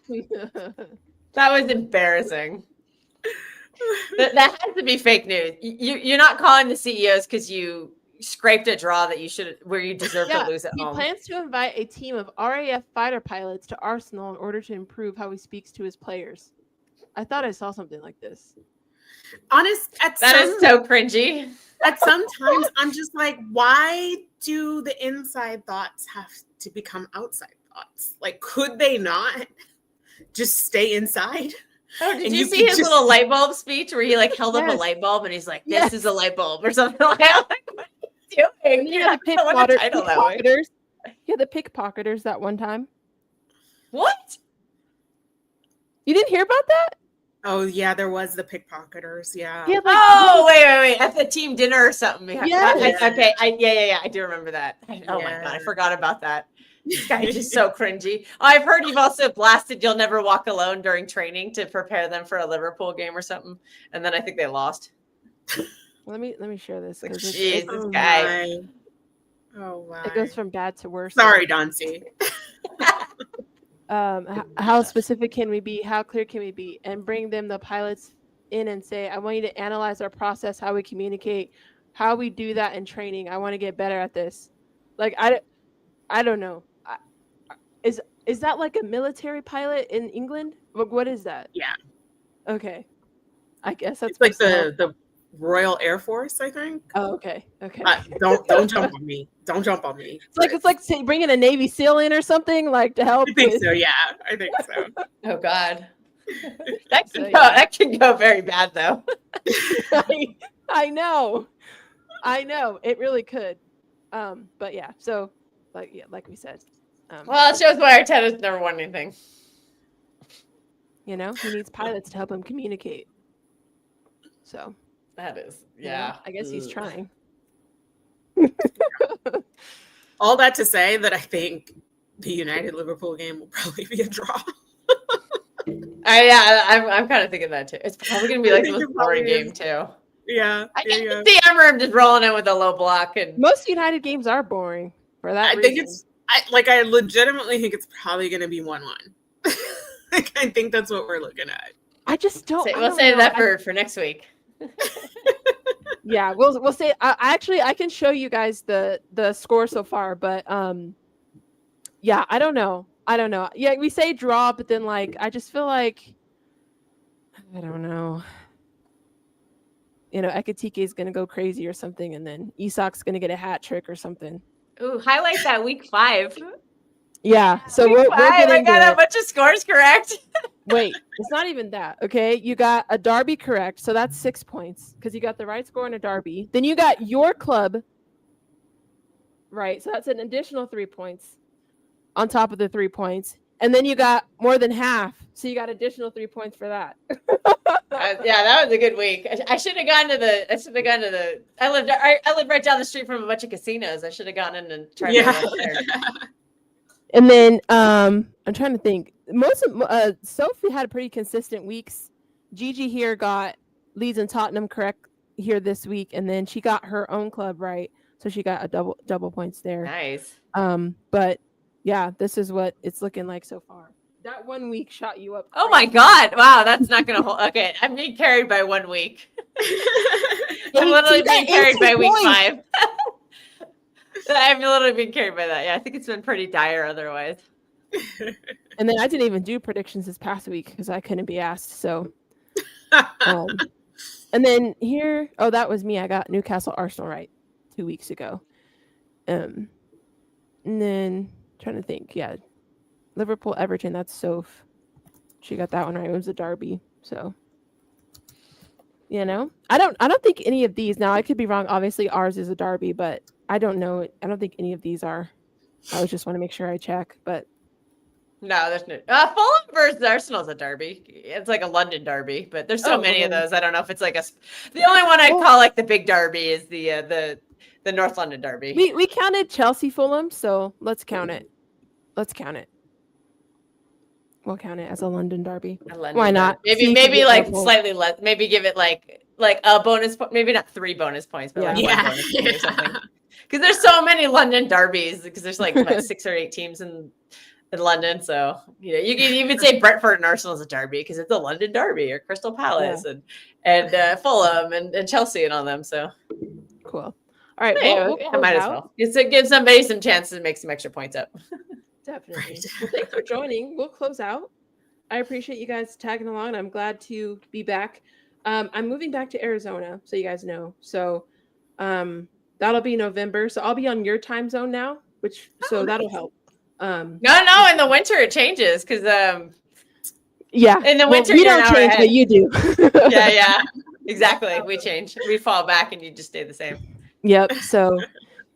That was embarrassing. That has to be fake news. You're not calling the CEOs because you scraped a draw that you deserve to lose at home. He plans to invite a team of RAF fighter pilots to Arsenal in order to improve how he speaks to his players. I thought I saw something like this. That is so cringy. At sometimes I'm just like, why do the inside thoughts have to become outside thoughts? Like, could they not just stay inside? Oh, did you see his little light bulb speech where he like held up a light bulb and he's like, "This is a light bulb" or something like that? Doing. You know, the pickpocketers. Yeah, the pickpocketers that one time. What? You didn't hear about that? Oh yeah, there was the pickpocketers. Yeah. Yeah, like, Oh, wait. At the team dinner or something. Yes. Okay. Yeah. I do remember that. Oh my God. I Yeah. forgot about that. This guy is just so cringy. I've heard you've also blasted You'll Never Walk Alone during training to prepare them for a Liverpool game or something. And then I think they lost. let me share this Like, because jeez, it, this guy. My. Oh wow. it goes from bad to worse. Sorry, Dancy. How specific can we be? How clear can we be? And bring them the pilots in and say, I want you to analyze our process, how we communicate, how we do that in training. I want to get better at this. Like I don't know. Is that like a military pilot in England? What is that? Yeah. Okay. I guess that's It's like supposed to help. the Royal Air Force, I think. Oh, okay. Okay. Don't jump on me. Don't jump on me. it's like say, bringing a Navy SEAL in or something like to help. I think with- so. Yeah, I think so. Oh God. That So, that can go very bad though. I know. It really could. But yeah. So like we said. Well, it shows why Arteta's never won anything. You know, he needs pilots to help him communicate. So That is, you know, yeah. I guess he's Ugh. trying. All that to say that I think the United Liverpool game will probably be a draw. I'm kind of thinking that too. It's probably gonna be I like the think most it probably boring game is. too. Yeah, I yeah, can yeah. see Emery just rolling in with a low block and Most United games are boring for that I reason. think it's I legitimately think it's probably going to be 1-1. Like I think that's what we're looking at. I just don't. I we'll don't save know. that for next week. Yeah, we'll say. I can show you guys the score so far, but yeah, I don't know. Yeah, we say draw, but then like I just feel like I don't know. You know, Ekatike is gonna go crazy or something, and then Isak's gonna get a hat trick or something. Ooh, highlight that week 5. Yeah, so Week we'll 5, get I into got a it. bunch of scores correct. Wait, it's not even that. Okay, you got a derby correct, so that's 6 points because you got the right score in a derby. Then you got your club right, so that's an additional 3 points on top of the 3 points, and then you got more than half, so you got additional 3 points for that. Yeah, that was a good week. I should have gone to the. I lived right down the street from a bunch of casinos. I should have gone in and tried to go there. And then I'm trying to think. Most of Sophie had pretty consistent weeks. Gigi here got Leeds and Tottenham correct here this week, and then she got her own club right, so she got a double points there. Nice. But yeah, this is what it's looking like so far. That 1 week shot you up. Oh my God! Wow, that's not gonna hold. Okay, I'm being carried by 1 week. I'm literally being carried by week 5. I'm literally being carried by that. Yeah, I think it's been pretty dire otherwise. And then I didn't even do predictions this past week because I couldn't be asked. So, and then here, that was me. I got Newcastle Arsenal right 2 weeks ago. And then trying to think, yeah, Liverpool Everton. That's Soph. She got that one right. It was a derby. So, you know, I don't think any of these. Now I could be wrong. Obviously, ours is a derby, but I don't know. I don't think any of these are. I was just want to make sure I check, but. No, there's no. Fulham versus Arsenal's a derby. It's like a London derby, but there's so many of those. I don't know if it's like the only one I'd call like the big derby is the North London derby. We counted Chelsea Fulham, so let's count it. We'll count it as a London derby. Why not? Maybe like slightly less. Maybe give it like a bonus. Maybe not 3 bonus points, but like 1 bonus point or something. Because there's so many London derbies. Because there's like 6 or 8 teams in London, so you know you can even say Brentford and Arsenal is a derby because it's a London derby, or Crystal Palace and Fulham and Chelsea and all them. So cool. All right, I might as well. It's to give somebody some chances to make some extra points up. Definitely. Well, thanks for joining. We'll close out. I appreciate you guys tagging along. I'm glad to be back. I'm moving back to Arizona, so you guys know. So that'll be November. So I'll be on your time zone now, that'll help. No, in the winter it changes because yeah, in the winter we don't change, but you do. yeah, exactly. We change. We fall back, and you just stay the same. Yep. So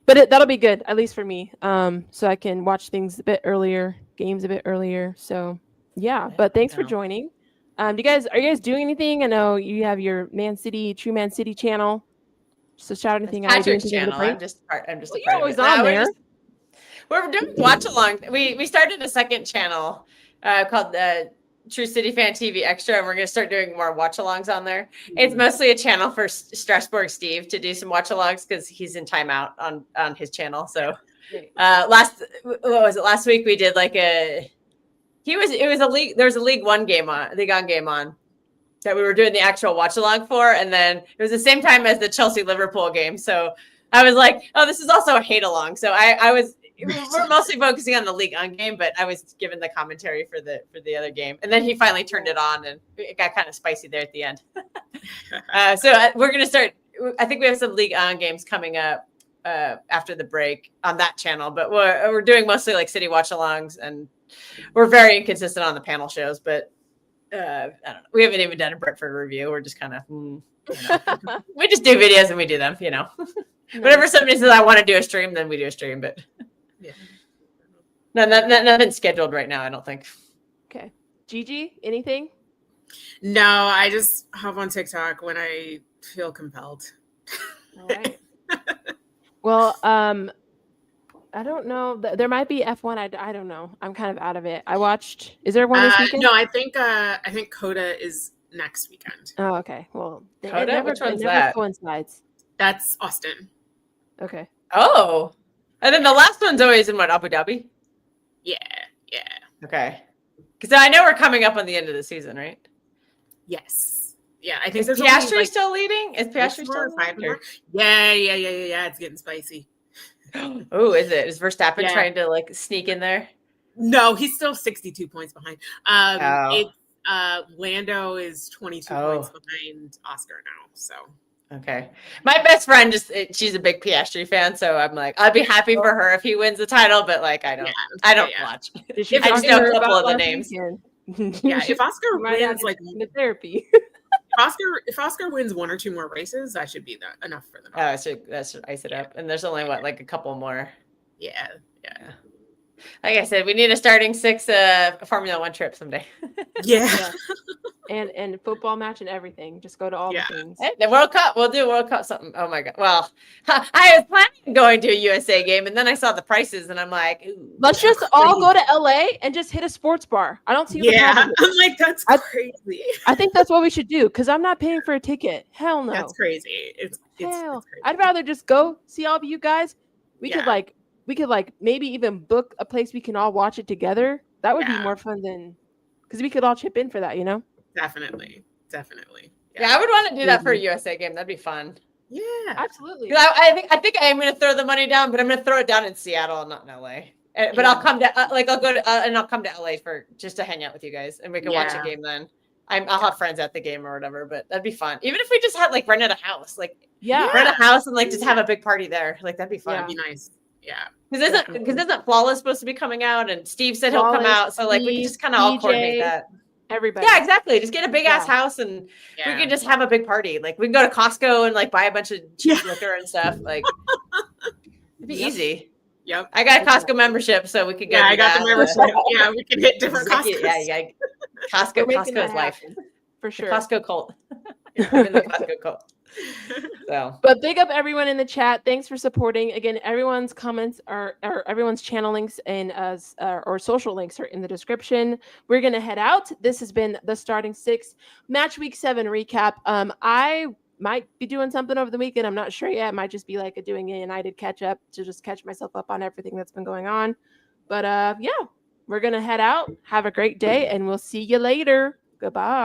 But that'll be good, at least for me. So I can watch things a bit earlier, games a bit earlier. So yeah, but thanks for No. joining. Are you guys doing anything? I know you have your True Man City channel. So shout That's anything out. Patrick's channel. I'm just Well, a you're part of always it. on We're there. we're doing watch along. We started a second channel called the True City Fan TV Extra, and we're going to start doing more watch alongs on there. It's mostly a channel for Strasbourg Steve to do some watch alongs because he's in timeout on his channel. So what was it? Last week we did like it was a league. There was a League On game on that we were doing the actual watch along for, and then it was the same time as the Chelsea Liverpool game. So I was like, oh, this is also a hate along. So we're mostly focusing on the League On game, but I was given the commentary for the other game, and then he finally turned it on, and it got kind of spicy there at the end. So we're gonna start. I think we have some League On games coming up after the break on that channel, but we're doing mostly like city watch alongs, and we're very inconsistent on the panel shows, but I don't know. We haven't even done a Brentford review. We're just kind of we just do videos and we do them, Whenever somebody says I want to do a stream, then we do a stream, but Yeah. nothing scheduled right now, I don't think. Okay. Gigi, anything? No, I just hop on TikTok when I feel compelled. All right. Well, I don't know. There might be F1. I don't know. I'm kind of out of it. I watched. Is there one this weekend? No, I think Coda is next weekend. Oh, okay. Well, Coda? Which one's it that? never coincides. That's Austin. Okay. Oh, and then the last one's always in Abu Dhabi? Yeah. Okay. Because I know we're coming up on the end of the season, right? Yes. Yeah, I think Is there's Piastri only, still leading? Is Piastri still 4 or 5 leading? more. Yeah. It's getting spicy. Oh, is it? Is Verstappen Yeah. trying to like sneak in there? No, he's still 62 points behind. Oh. It's Lando is 22 points Oh. behind Oscar now. So Okay. My best friend she's a big Piastri fan, so I'm like, I'd be happy for her if he wins the title, but like I don't watch. Did she I just talk to know her a couple about of the last names. weekend? yeah, if Oscar Might have wins like to therapy. if Oscar wins 1 or 2 more races, that should be enough for them. Oh, that should ice it up. And there's only like a couple more. Yeah. Like I said, we need a starting 6 Formula 1 trip someday. Yeah. and football match and everything. Just go to all the things. Hey, the World Cup, we'll do World Cup something. Oh my God. Well, I was planning on going to a USA game, and then I saw the prices, and I'm like, ooh, Let's just all go to LA and just hit a sports bar. I don't see what the Yeah. problem is. I'm like, that's crazy. I think that's what we should do because I'm not paying for a ticket. Hell no. That's crazy. It's Hell. crazy. I'd rather just go see all of you guys. We Yeah. could maybe even book a place we can all watch it together. That would be Yeah. more fun than because we could all chip in for that, Definitely. yeah, I would want to do that for a USA game. That'd be fun. Yeah. Absolutely. 'Cause I think I'm going to throw the money down, but I'm going to throw it down in Seattle, not in LA. But I'll come to I'll go to and I'll come to LA for just to hang out with you guys, and we can watch a Yeah. game then. I'll have friends at the game or whatever, but that'd be fun. Even if we just had like rented a house, like Yeah. rent a house and like just have a big party there, like that'd be fun. That'd be nice. Yeah. Because isn't Flawless supposed to be coming out? And Steve said he'll come Flawless, out, so like we can just kind of all DJ, coordinate that. Everybody. Yeah, exactly. Just get a big ass Yeah. house, and Yeah. we can just have a big party. Like we can go to Costco and like buy a bunch of cheap Yeah. liquor and stuff. Like it'd be Yep. easy. Yep. I got a Costco membership, so we could go. Yeah, do I got that. the membership. Yeah, we can hit different Exactly. Costco's. Yeah. We're Costco making that is life. happen, for The sure. Costco cult. I'm in the Costco cult. So But big up everyone in the chat. Thanks for supporting. Again, everyone's comments or everyone's channel links and or social links are in the description. We're gonna head out. This has been the Starting 6 Match Week 7 recap. I might be doing something over the weekend. I'm not sure yet. It might just be like doing a United catch up to just catch myself up on everything that's been going on. But yeah, we're gonna head out. Have a great day, and we'll see you later. Goodbye.